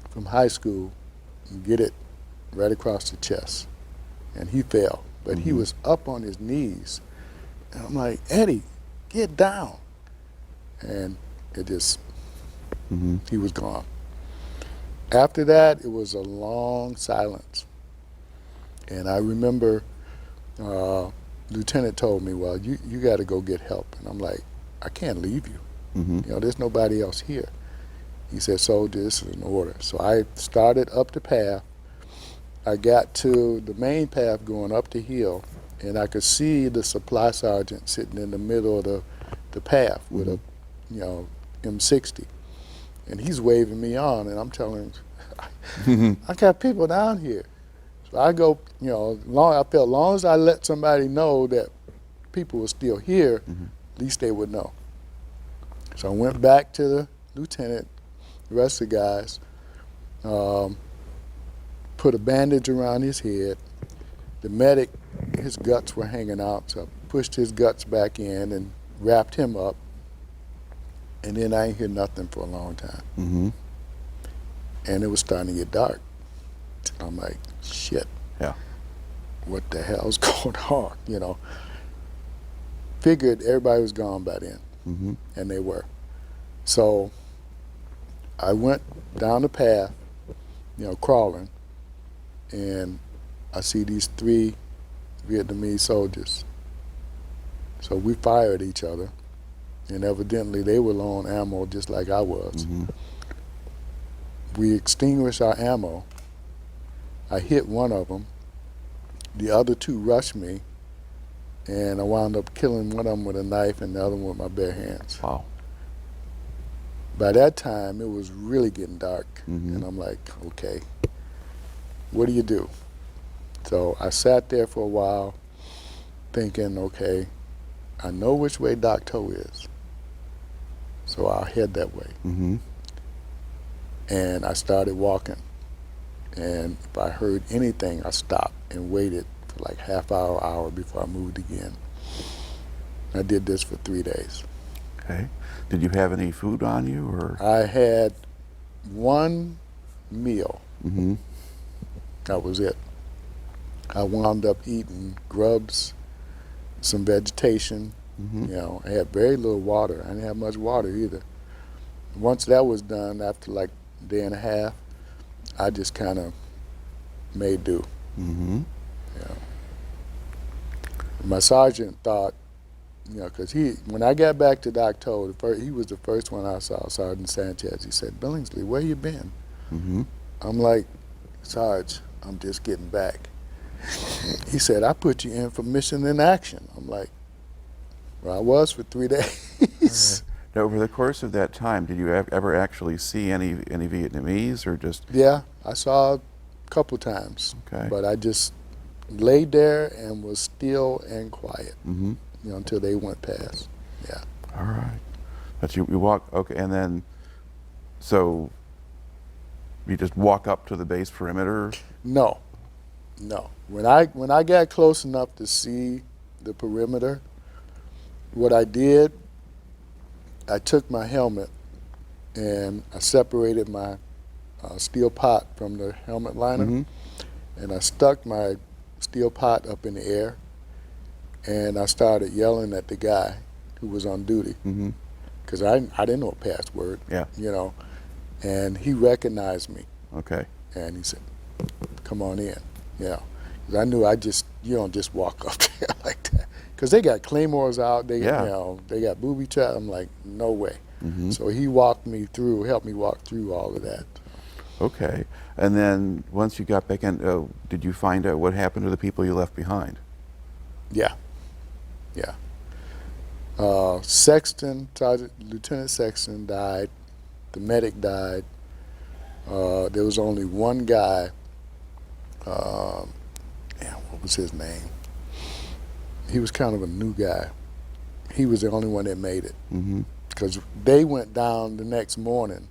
from high school get it right across the chest, and he fell, but he was up on his knees. And I'm like, Eddie, get down. And it just, he was gone. After that, it was a long silence. And I remember Lieutenant told me, well, you got to go get help. And I'm like, I can't leave you. You know, there's nobody else here. He said, soldier, this is an order. So I started up the path. I got to the main path going up the hill, and I could see the supply sergeant sitting in the middle of the path with a, M60. And he's waving me on, and I'm telling him, I got people down here. So I go, I felt long as I let somebody know that people were still here, at least they would know. So I went back to the lieutenant, the rest of the guys, put a bandage around his head. The medic, his guts were hanging out, so I pushed his guts back in and wrapped him up. And then I ain't hear nothing for a long time. And it was starting to get dark. I'm like, shit. Yeah. What the hell's going on, Figured everybody was gone by then, and they were. So I went down the path, crawling, and I see these 3 Vietnamese soldiers. So we fired at each other, and evidently they were low on ammo just like I was. We extinguished our ammo. I hit one of them. The other 2 rushed me, and I wound up killing one of them with a knife and the other one with my bare hands. Wow. By that time, it was really getting dark, and I'm like, okay, what do you do? So I sat there for a while thinking, okay, I know which way Dak To is, so I'll head that way. And I started walking, and if I heard anything, I stopped and waited for like half hour before I moved again. I did this for 3 days. Okay. Did you have any food on you, or? I had one meal. That was it. I wound up eating grubs, some vegetation. You know, I had very little water. I didn't have much water either. Once that was done, after like a day and a half, I just kind of made do. Yeah. My sergeant thought, you know, because when I got back to Dak To, he was the first one I saw, Sergeant Sanchez. He said, "Billingslea, where you been?" I'm like, "Sarge, I'm just getting back." He said, "I put you in for mission in action." I'm like, "Well, I was for 3 days." Now, over the course of that time, did you ever actually see any Vietnamese, or just? Yeah, I saw a couple times, Okay. but I just laid there and was still and quiet, you know, until they went past. Yeah. All right. But you walk, okay, and then, so you just walk up to the base perimeter? No. When I got close enough to see the perimeter, what I did, I took my helmet and I separated my steel pot from the helmet liner, and I stuck my steel pot up in the air, and I started yelling at the guy who was on duty, because I didn't know a password, you know, and he recognized me. Okay. And he said, "Come on in," you know, because I knew you don't just walk up there like that, because they got claymores out, you know, they got booby traps. I'm like, no way. So he helped me walk through all of that. Okay. And then once you got back in, did you find out what happened to the people you left behind? Yeah. Sexton, Lieutenant Sexton died. The medic died. There was only one guy. What was his name? He was kind of a new guy. He was the only one that made it, because they went down the next morning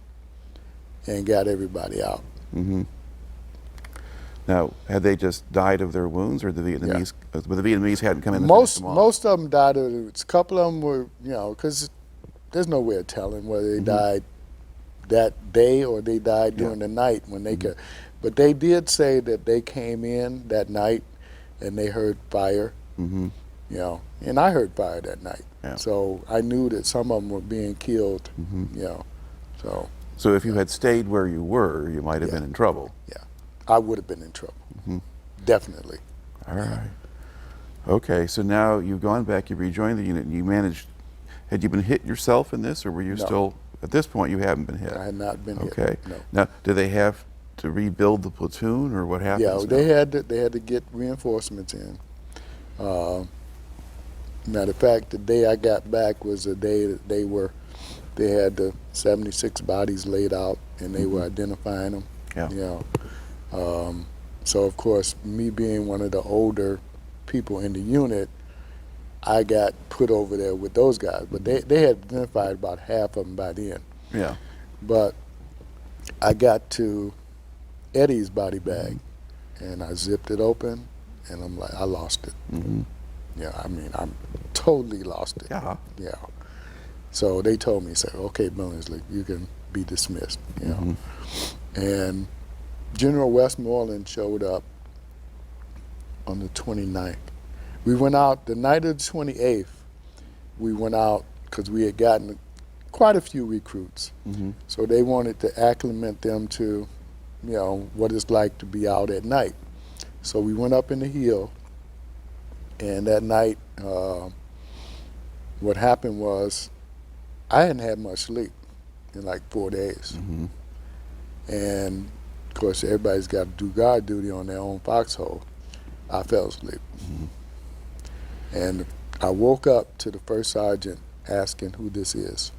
and got everybody out. Now, had they just died of their wounds, or the Vietnamese? But the Vietnamese hadn't come in. Most of them died of it. A couple of them were, you know, because there's no way of telling whether they died that day or they died during the night when they could. But they did say that they came in that night and they heard fire. You know, and I heard fire that night. So I knew that some of them were being killed. You know, so if you had stayed where you were, you might have been in trouble. Yeah, I would have been in trouble. Definitely. All right. Okay, so now you've gone back, you rejoined the unit, and you managed. Had you been hit yourself in this, or were you still? At this point, you haven't been hit. I had not been hit. Okay. No. Now, do they have to rebuild the platoon, or what happens? Yeah, they had to get reinforcements in. Matter of fact, the day I got back was the day that they had the 76 bodies laid out, and they were identifying them. You know, so of course, me being one of the older people in the unit, I got put over there with those guys. But they had identified about half of them by then. Yeah. But I got to Eddie's body bag, and I zipped it open, and I'm like, I lost it. Yeah, I mean, I totally lost it. Yeah. So they told me, said, "Okay, Billingslea, you can be dismissed." You know, and General Westmoreland showed up on the 29th. We went out the night of the 28th. We went out because we had gotten quite a few recruits. So they wanted to acclimate them to, you know, what it's like to be out at night. So we went up in the hill, and that night, what happened was, I hadn't had much sleep in like 4 days. And of course, everybody's got to do guard duty on their own foxhole. I fell asleep. And I woke up to the first sergeant asking who this is.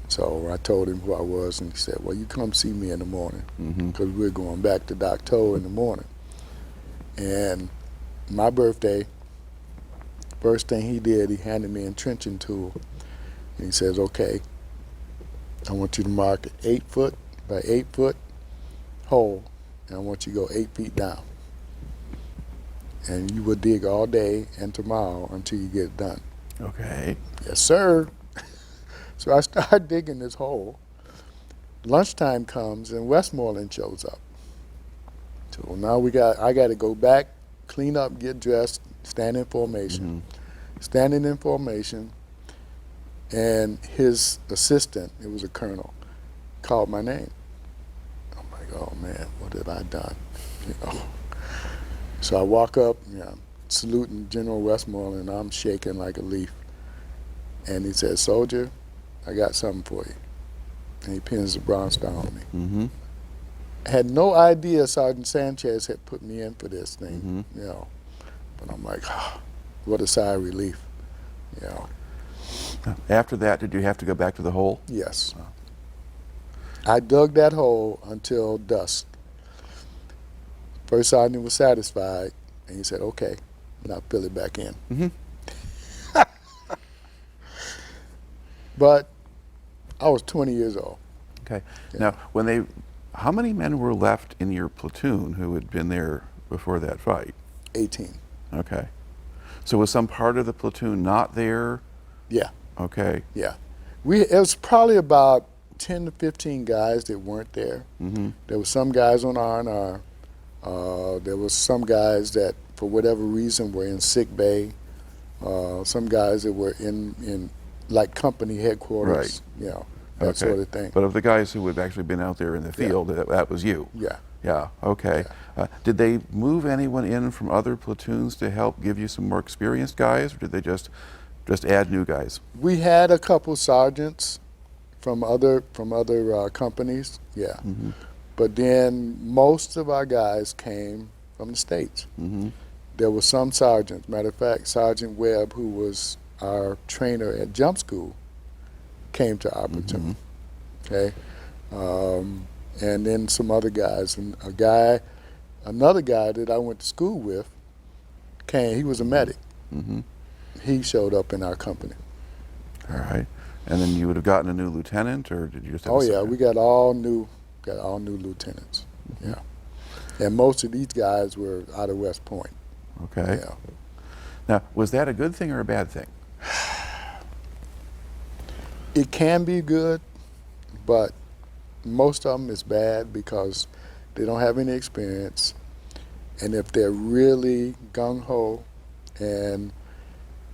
So I told him who I was, and he said, well, you come see me in the morning, Mm-hmm. because we're going back to Dak To in the morning. And my birthday, first thing he did, he handed me a trenching tool. And he says, okay, I want you to mark an 8 foot by 8 foot hole, and I want you to go 8 feet down. And you will dig all day and tomorrow until you get it done. Okay. Yes, sir. So I start digging this hole. Lunchtime comes and Westmoreland shows up. So now I got to go back, clean up, get dressed, stand in formation. Mm-hmm. Standing in formation, and his assistant, it was a colonel, called my name. I'm like, oh man, what have I done? You know. So I walk up, saluting General Westmoreland, and I'm shaking like a leaf. And he says, soldier, I got something for you. And he pins the bronze star on me. Mm-hmm. I had no idea Sergeant Sanchez had put me in for this thing, Mm-hmm. But I'm like, what a sigh of relief, After that, did you have to go back to the hole? Yes. I dug that hole until dusk. First sergeant was satisfied, and he said, okay, now fill it back in. Mm-hmm. But I was 20 years old. Okay. Yeah. Now, how many men were left in your platoon who had been there before that fight? 18. Okay. So was some part of the platoon not there? Yeah, Okay. yeah. It was probably about 10 to 15 guys that weren't there. Mm-hmm. There were some guys on R&R. There was some guys that, for whatever reason, were in sick bay. Some guys that were in like company headquarters, Right. That Okay. sort of thing. But of the guys who had actually been out there in the field, that was you? Yeah. Yeah, okay. Did they move anyone in from other platoons to help give you some more experienced guys, or did they just add new guys? We had a couple sergeants from other companies, yeah. Mm-hmm. But then most of our guys came from the States. Mm-hmm. There were some sergeants. Matter of fact, Sergeant Webb, who was our trainer at jump school, came to our platoon. Okay, and then some other guys, and another guy that I went to school with came. He was a medic. Mm-hmm. He showed up in our company. All right. And then you would have gotten a new lieutenant, or did you just have Oh a yeah, second? we got all new lieutenants. Mm-hmm. Yeah, and most of these guys were out of West Point. Okay. Yeah. Now, was that a good thing or a bad thing? It can be good, but most of them is bad because they don't have any experience, and if they're really gung-ho and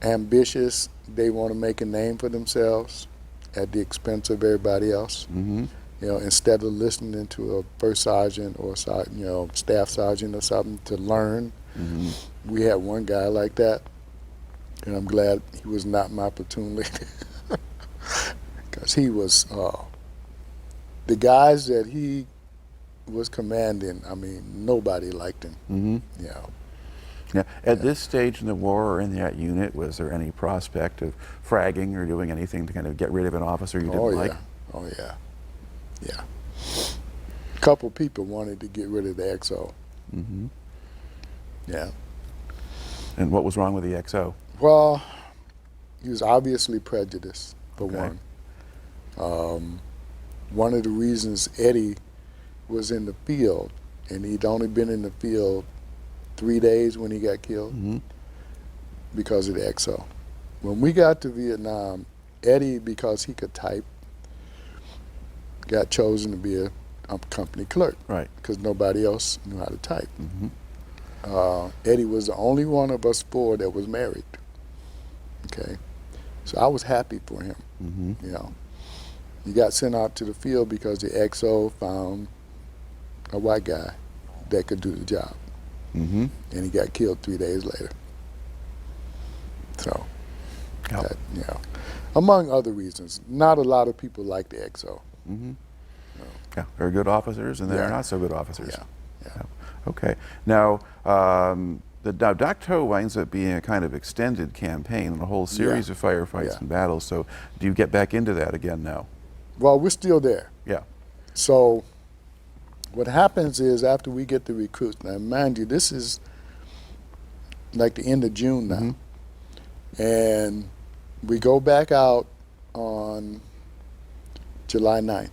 ambitious, they want to make a name for themselves at the expense of everybody else. Mm-hmm. Instead of listening to a first sergeant or staff sergeant or something to learn. Mm-hmm. We had one guy like that, and I'm glad he was not my platoon leader. Because he was, the guys that he was commanding, I mean, nobody liked him. Mm-hmm. Now, at this stage in the war or in that unit, was there any prospect of fragging or doing anything to kind of get rid of an officer you didn't like? Oh yeah, yeah. A couple people wanted to get rid of the XO. Mm-hmm. Yeah. And what was wrong with the XO? Well, he was obviously prejudiced, for Okay. one. One of the reasons Eddie was in the field, and he'd only been in the field 3 days when he got killed, Mm-hmm. because of the XO. When we got to Vietnam, Eddie, because he could type, got chosen to be a company clerk. Right. Because nobody else knew how to type. Mm-hmm. Eddie was the only one of us four that was married. Okay, so I was happy for him. Mm-hmm. He got sent out to the field because the XO found a white guy that could do the job, Mm-hmm. and he got killed 3 days later. So, Yep. that, among other reasons, not a lot of people like the XO. Mm-hmm. Yeah, there are good officers and there are Yeah. not so good officers. Yeah. Okay. Now, now Dak To winds up being a kind of extended campaign and a whole series of firefights Yeah. and battles. So, do you get back into that again now? Well, we're still there. Yeah. So what happens is after we get the recruits, now mind you, this is like the end of June now, and we go back out on July 9th.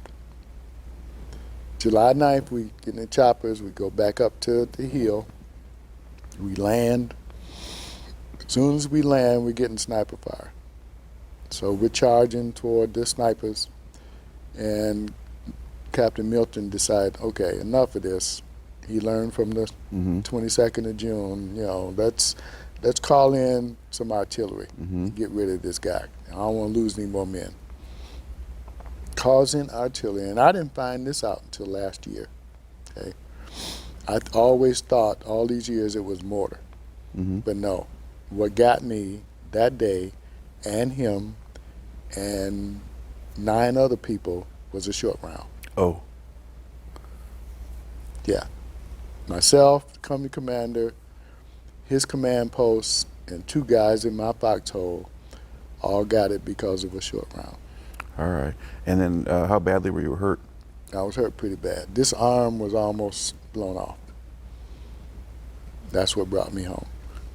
July 9th, we get in the choppers, we go back up to the hill, we land. As soon as we land, we're getting sniper fire. So we're charging toward the snipers, and Captain Milton decided, okay, enough of this. He learned from the 22nd of June, you know, let's call in some artillery and get rid of this guy. I don't want to lose any more men. Calls in artillery, and I didn't find this out until last year. Okay, I always thought all these years it was mortar, but no. What got me that day, and him, and 9 other people, was a short round. Oh. Yeah. Myself, company commander, his command post, and 2 guys in my foxhole all got it because of a short round. All right. And then how badly were you hurt? I was hurt pretty bad. This arm was almost blown off. That's what brought me home.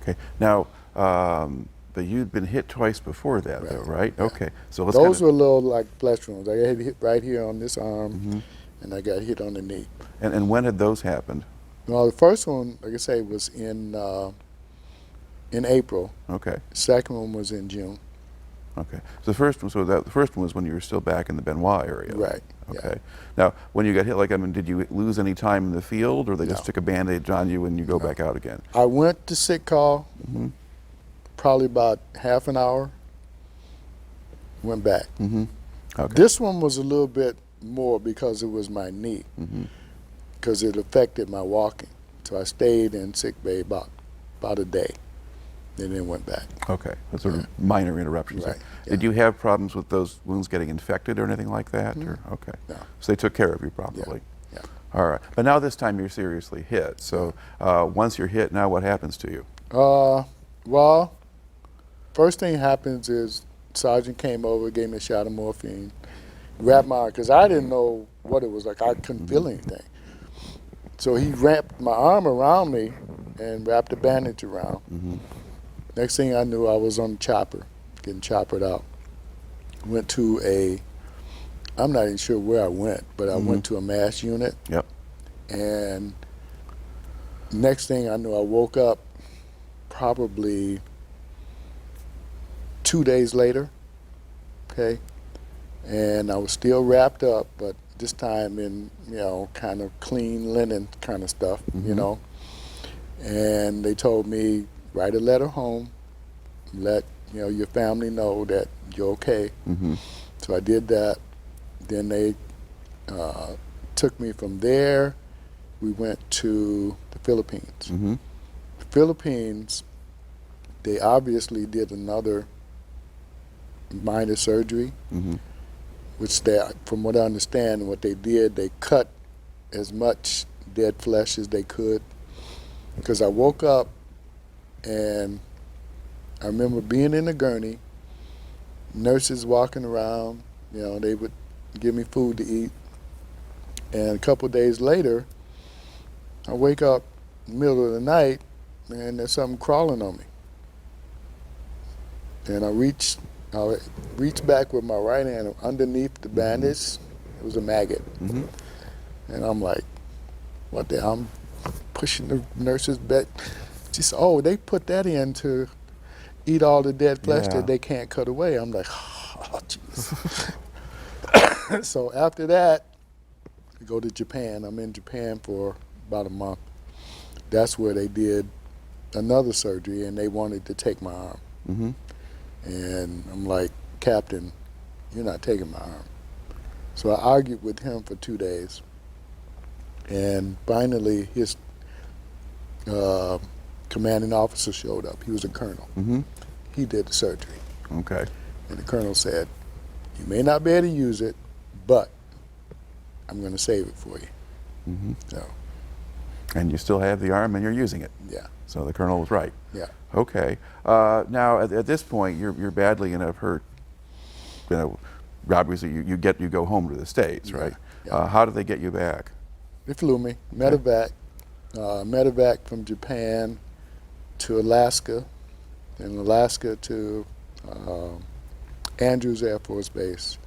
Okay. Now, but you'd been hit twice before that, though, right? Yeah. Okay. So let's Those were little like flesh wounds. I got hit right here on this arm, and I got hit on the knee. And when had those happened? Well, the first one, like I say, was in April. Okay. The second one was in June. Okay. So the first one was when you were still back in the Bien Hoa area. Right. Okay. Yeah. Now, when you got hit, like, I mean, did you lose any time in the field, or they just No. took a Band-Aid on you and you go back out again? I went to sick call, probably about half an hour, went back. Okay. This one was a little bit more because it was my knee, because it affected my walking. So I stayed in sick bay about a day, and then went back. Okay. That's sort of minor interruptions. Right. Did you have problems with those wounds getting infected or anything like that? Or okay. No. So they took care of you probably. Yeah. All right. But now this time you're seriously hit. So once you're hit, now what happens to you? Well, first thing happens is sergeant came over, gave me a shot of morphine, wrapped my arm, because I didn't know what it was like. I couldn't feel anything. So he wrapped my arm around me and wrapped a bandage around. Next thing I knew, I was on the chopper, getting choppered out. Went to I'm not even sure where I went, but I went to a mass unit. Yep. And next thing I knew, I woke up probably 2 days later, okay? And I was still wrapped up, but this time in, you know, kind of clean linen kind of stuff, you know? And they told me, write a letter home, let, you know, your family know that you're okay. So I did that. Then they took me from there. We went to the Philippines. The Philippines, they obviously did another minor surgery, which they, from what I understand, what they did, they cut as much dead flesh as they could. Because I woke up and I remember being in a gurney, nurses walking around, you know, they would give me food to eat. And a couple of days later, I wake up in the middle of the night and there's something crawling on me. And I reached back with my right hand underneath the bandage. It was a maggot. And I'm like, what the hell? I'm pushing the nurse's back. She said, oh, they put that in to eat all the dead flesh that they can't cut away. I'm like, oh, jeez. So after that, I go to Japan. I'm in Japan for about a month. That's where they did another surgery, and they wanted to take my arm. And I'm like, Captain, you're not taking my arm. So I argued with him for 2 days. And finally, his commanding officer showed up. He was a colonel. He did the surgery. Okay. And the colonel said, you may not be able to use it, but I'm going to save it for you. So, And you still have the arm and you're using it. yeah. So the colonel was right. Yeah. Okay. Now, at this point, you're badly enough hurt, you know, obviously you go home to the States, right? Yeah. How did they get you back? They flew me, medevac from Japan to Alaska, and Alaska to Andrews Air Force Base.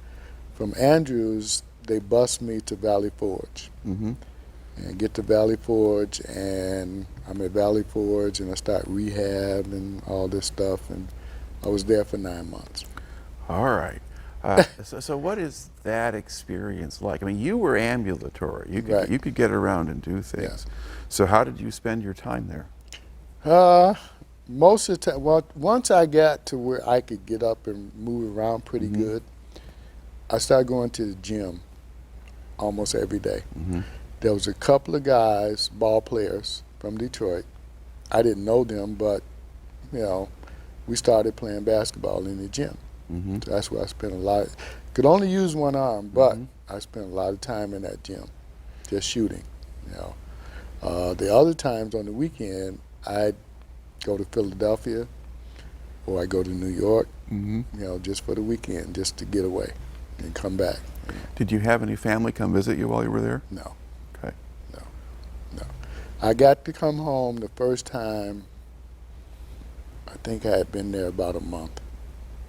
From Andrews, they bused me to Valley Forge. Mm-hmm. And get to Valley Forge, and I'm at Valley Forge, and I start rehab and all this stuff, and I was there for 9 months. All right. So what is that experience like? I mean, you were ambulatory. You could get around and do things. Yeah. So how did you spend your time there? Most of the time, well, once I got to where I could get up and move around pretty Mm-hmm. good, I started going to the gym almost every day. Mm-hmm. There was a couple of guys, ball players from Detroit. I didn't know them, but we started playing basketball in the gym. Mm-hmm. So that's where I spent a lot. Could only use one arm, but Mm-hmm. I spent a lot of time in that gym, just shooting. The other times on the weekend, I'd go to Philadelphia, or I go to New York. Mm-hmm. Just for the weekend, just to get away and come back. Did you have any family come visit you while you were there? No. Okay. No. I got to come home the first time. I think I had been there about a month,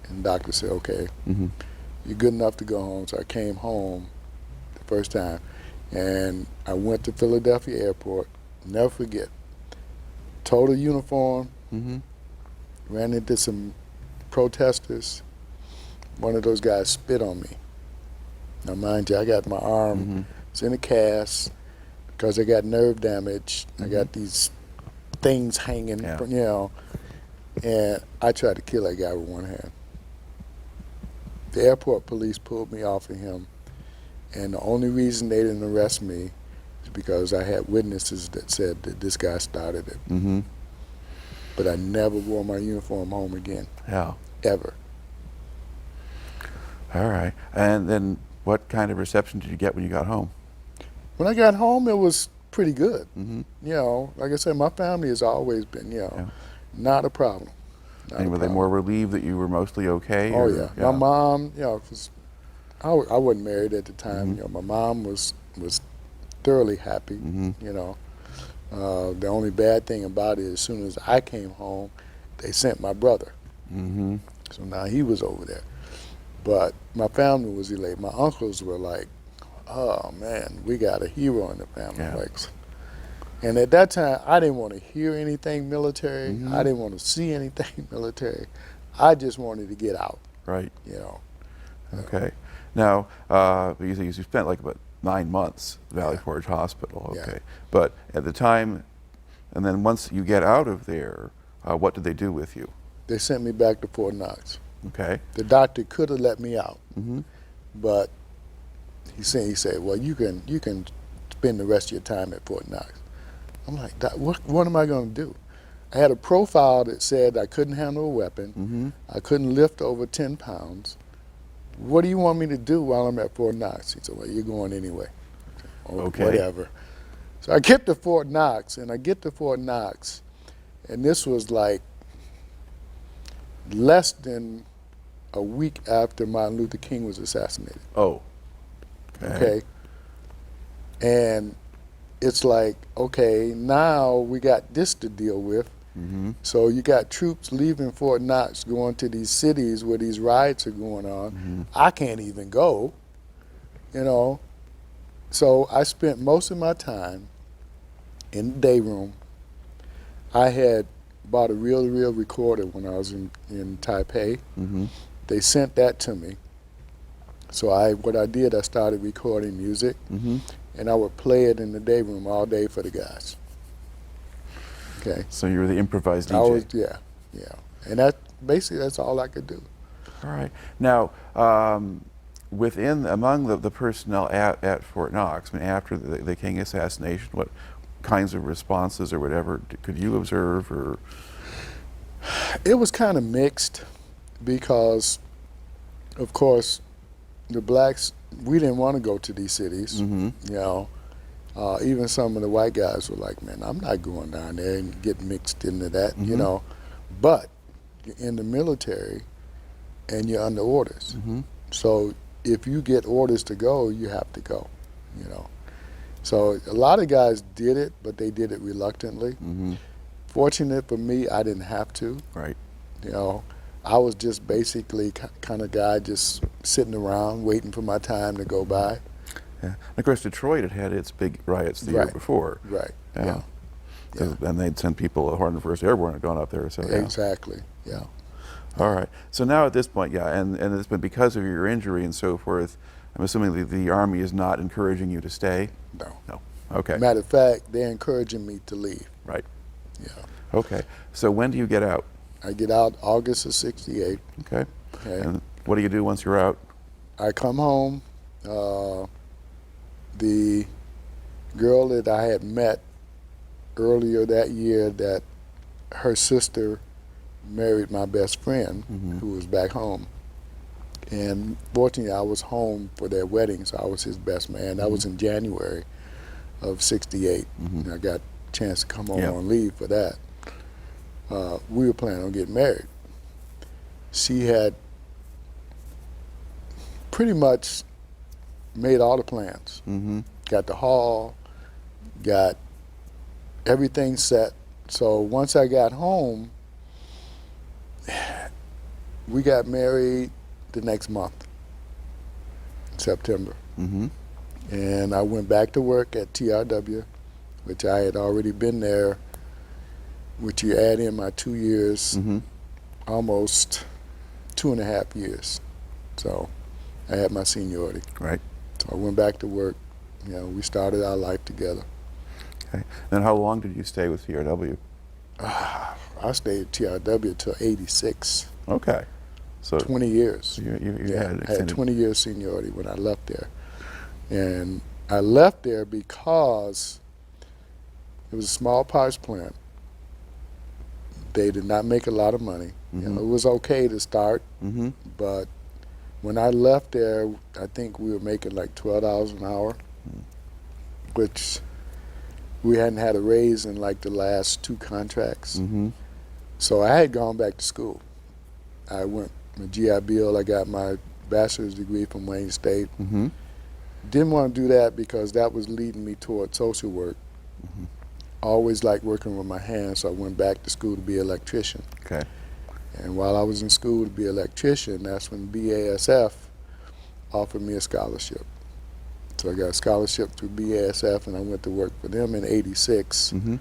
and the doctor said, "Okay, Mm-hmm. you're good enough to go home." So I came home the first time, and I went to Philadelphia Airport. Never forget. Total uniform. Mm-hmm. Ran into some protesters. One of those guys spit on me. Now, mind you, I got my arm. Mm-hmm. It's in a cast because I got nerve damage. Mm-hmm. I got these things hanging, Yeah. and I tried to kill that guy with one hand. The airport police pulled me off of him, and the only reason they didn't arrest me is because I had witnesses that said that this guy started it. Mm-hmm. But I never wore my uniform home again, Yeah. ever. All right. And then what kind of reception did you get when you got home? When I got home, it was pretty good. Mm-hmm. Like I said, my family has always been, not a problem. And were they more relieved that you were mostly okay? Oh, or- yeah. My mom, 'cause I wasn't married at the time. Mm-hmm. My mom was thoroughly happy. Mm-hmm. The only bad thing about it, as soon as I came home, they sent my brother. Mm-hmm. So now he was over there. But my family was elated. My uncles were like, "Oh man, we got a hero in the family." Yeah. And at that time, I didn't want to hear anything military. Mm-hmm. I didn't want to see anything military. I just wanted to get out. Right. Okay. Now, you spent like about 9 months at Valley Forge Hospital. Yeah. Okay. But at the time, and then once you get out of there, what did they do with you? They sent me back to Fort Knox. Okay. The doctor could have let me out, Mm-hmm. but he said, "Well, you can spend the rest of your time at Fort Knox." I'm like, "Doc, what am I going to do?" I had a profile that said I couldn't handle a weapon. Mm-hmm. I couldn't lift over 10 pounds. What do you want me to do while I'm at Fort Knox? He said, "Well, you're going anyway." Okay. Whatever. So I get to Fort Knox, and this was like less than a week after Martin Luther King was assassinated. Oh. Okay. And it's like, okay, now we got this to deal with. Mm-hmm. So you got troops leaving Fort Knox, going to these cities where these riots are going on. Mm-hmm. I can't even go, So I spent most of my time in the day room. I had bought a reel-to-reel recorder when I was in Taipei. Mm-hmm. They sent that to me. So what I did, I started recording music, Mm-hmm. and I would play it in the day room all day for the guys. Okay. So you were the improvised DJ. I was, yeah. And that's all I could do. All right. Now, among the personnel at Fort Knox, I mean, after the King assassination, what kinds of responses or whatever could you observe? Or It was kind of mixed because, of course, the blacks, we didn't want to go to these cities. Mm-hmm. Even some of the white guys were like, "Man, I'm not going down there and get mixed into that," Mm-hmm. But you're in the military and you're under orders. Mm-hmm. So if you get orders to go, you have to go, you know. So a lot of guys did it, but they did it reluctantly. Mm-hmm. Fortunate for me, I didn't have to. Right. You know, I was just basically kind of guy just sitting around waiting for my time to go by. Yeah. And of course, Detroit had had its big riots the year before. Right. Yeah. Yeah. And they'd sent people, 101st Airborne had gone up there. So yeah. Exactly. Yeah. All right. So now at this point, yeah, and it's been because of your injury and so forth, I'm assuming the Army is not encouraging you to stay? No. No. Okay. Matter of fact, they're encouraging me to leave. Right. Yeah. Okay. So when do you get out? I get out August of '68. Okay. Okay. And what do you do once you're out? I come home. The girl that I had met earlier that year, that her sister married my best friend, who was back home. And fortunately, I was home for their wedding, so I was his best man. That was in January of '68. And I got a chance to come home on leave for that. We were planning on getting married. She had pretty much made all the plans. Got the hall, got everything set. So once I got home, we got married the next month, September. And I went back to work at TRW, which I had already been there, which you add in my 2 years, almost 2.5 years. So I had my seniority. Right. So I went back to work. You know, we started our life together. Okay. Then how long did you stay with TRW? I stayed at TRW till '86. Okay. So 20 years. you Yeah, had I had extended. 20 years seniority when I left there. And I left there because it was a small parts plant. They did not make a lot of money. You know, it was okay to start, but when I left there, I think we were making like $12 an hour, which we hadn't had a raise in like the last 2 contracts. So I had gone back to school. I went my GI Bill. I got my bachelor's degree from Wayne State. Didn't want to do that because that was leading me toward social work. Always liked working with my hands, so I went back to school to be an electrician. Okay. And while I was in school to be an electrician, that's when BASF offered me a scholarship. So I got a scholarship through BASF, and I went to work for them in '86 and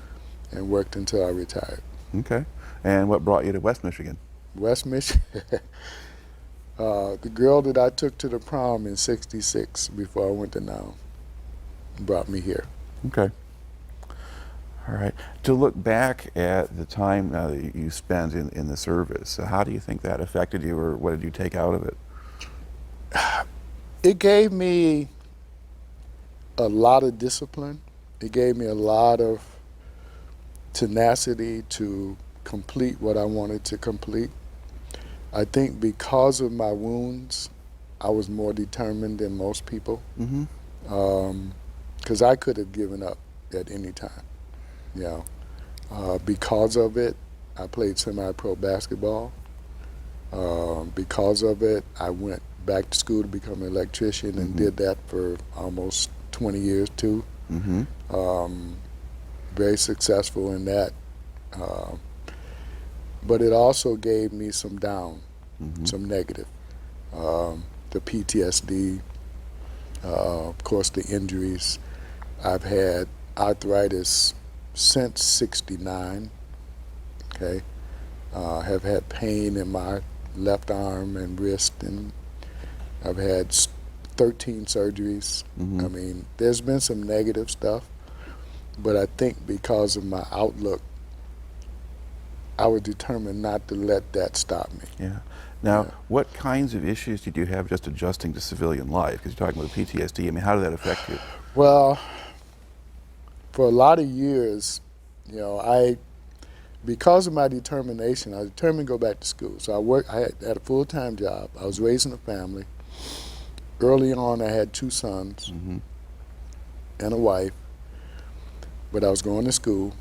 worked until I retired. Okay. And what brought you to West Michigan? West Michigan. The girl that I took to the prom in '66 before I went to Now brought me here. Okay. All right. To look back at the time that you spent in the service, how do you think that affected you, or what did you take out of it? It gave me a lot of discipline. It gave me a lot of tenacity to complete what I wanted to complete. I think because of my wounds, I was more determined than most people. Because I could have given up at any time. You know, because of it, I played semi-pro basketball. Because of it, I went back to school to become an electrician and did that for almost 20 years too. Very successful in that. But it also gave me some down, some negative. The PTSD, of course the injuries. I've had arthritis since '69, okay? Have had pain in my left arm and wrist, and I've had 13 surgeries. I mean, there's been some negative stuff, but I think because of my outlook, I was determined not to let that stop me. Yeah. Now, what kinds of issues did you have just adjusting to civilian life? Because you're talking about PTSD. I mean, how did that affect you? Well, for a lot of years, you know, because of my determination, I was determined to go back to school. So I had a full-time job. I was raising a family. Early on, I had 2 sons and a wife, but I was going to school.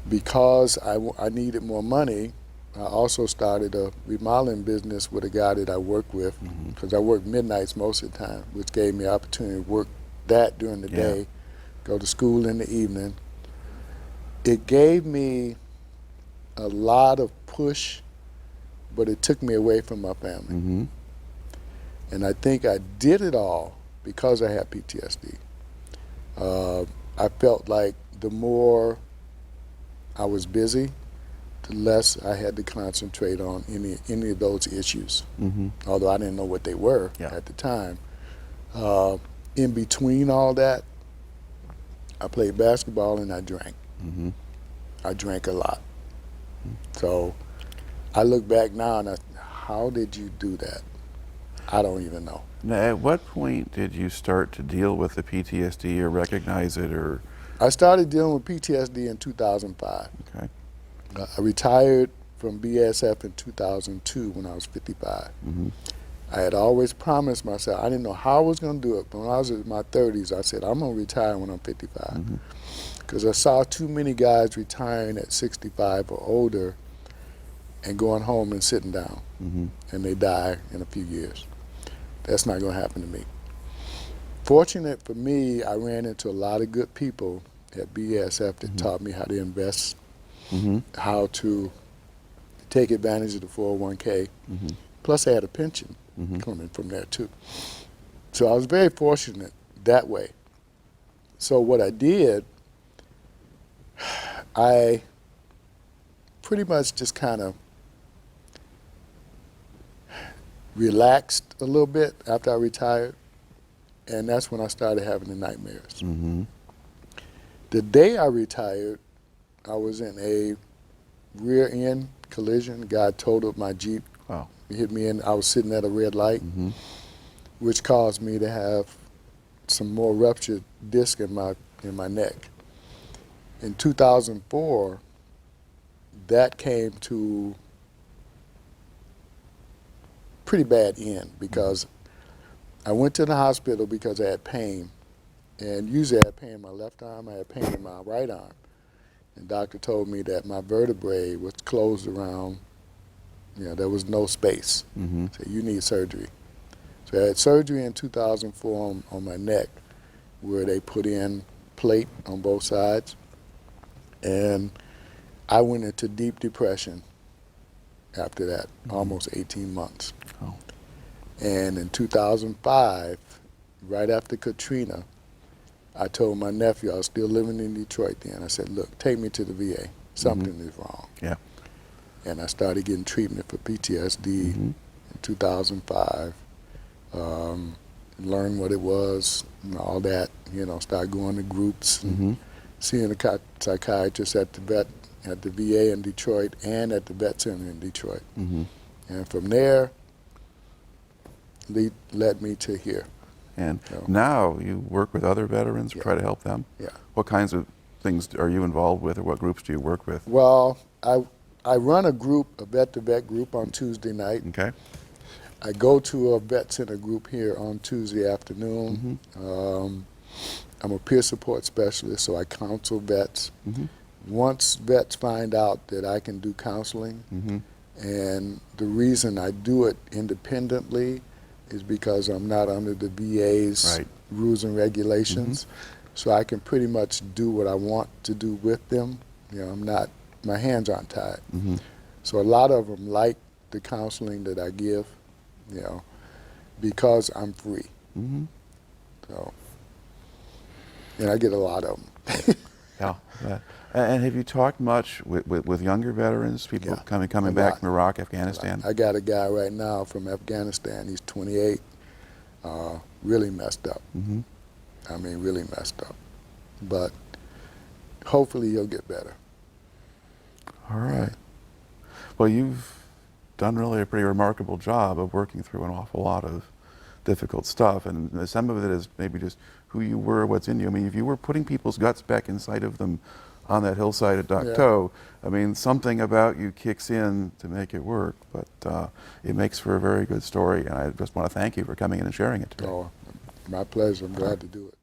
Because I needed more money, I also started a remodeling business with a guy that I work with, because I work midnights most of the time, which gave me opportunity to work that during the day, go to school in the evening. It gave me a lot of push, but it took me away from my family. And I think I did it all because I had PTSD. I felt like the more I was busy, the less I had to concentrate on any of those issues, although I didn't know what they were at the time. In between all that, I played basketball and I drank. I drank a lot. So I look back now and how did you do that? I don't even know. Now, at what point did you start to deal with the PTSD or recognize it, or? I started dealing with PTSD in 2005. Okay. I retired from BASF in 2002 when I was 55. I had always promised myself, I didn't know how I was going to do it, but when I was in my 30s, I said, I'm going to retire when I'm 55. Because I saw too many guys retiring at 65 or older and going home and sitting down, and they die in a few years. That's not going to happen to me. Fortunate for me, I ran into a lot of good people at BASF that taught me how to invest, how to take advantage of the 401k. Plus I had a pension coming from there too. So I was very fortunate that way. So what I did, I pretty much just kind of relaxed a little bit after I retired, and that's when I started having the nightmares. The day I retired, I was in a rear end collision. The guy totaled my Jeep. Wow. He hit me in. I was sitting at a red light, which caused me to have some more ruptured disc in my neck. In 2004, that came to pretty bad end because I went to the hospital because I had pain, and usually I had pain in my left arm, I had pain in my right arm. And the doctor told me that my vertebrae was closed around, there was no space. So you need surgery. So I had surgery in 2004 on my neck, where they put in plate on both sides. And I went into deep depression after that, almost 18 months. And in 2005, right after Katrina, I told my nephew, I was still living in Detroit then, I said, look, take me to the VA. Something is wrong. And I started getting treatment for PTSD in 2005. Learned what it was and all that, started going to groups and seeing a psychiatrist at the VA in Detroit and at the Vet Center in Detroit. And from there, led me to here. And now you work with other veterans, try to help them? What kinds of things are you involved with, or what groups do you work with? Well, I run a group, a vet-to-vet group on Tuesday night. Okay. I go to a vet center group here on Tuesday afternoon. I'm a peer support specialist, so I counsel vets. Once vets find out that I can do counseling, and the reason I do it independently is because I'm not under the VA's rules and regulations, so I can pretty much do what I want to do with them. My hands aren't tied. So a lot of them like the counseling that I give, because I'm free. So, and I get a lot of them. And have you talked much with younger veterans, people coming back from Iraq, Afghanistan? I got a guy right now from Afghanistan. He's 28, really messed up. I mean, really messed up. But hopefully he'll get better. All right. Well, you've done really a pretty remarkable job of working through an awful lot of difficult stuff, and some of it is maybe just who you were, what's in you. I mean, if you were putting people's guts back inside of them on that hillside at Dak To, I mean, something about you kicks in to make it work, but it makes for a very good story, and I just want to thank you for coming in and sharing it today. Oh, my pleasure. I'm glad to do it.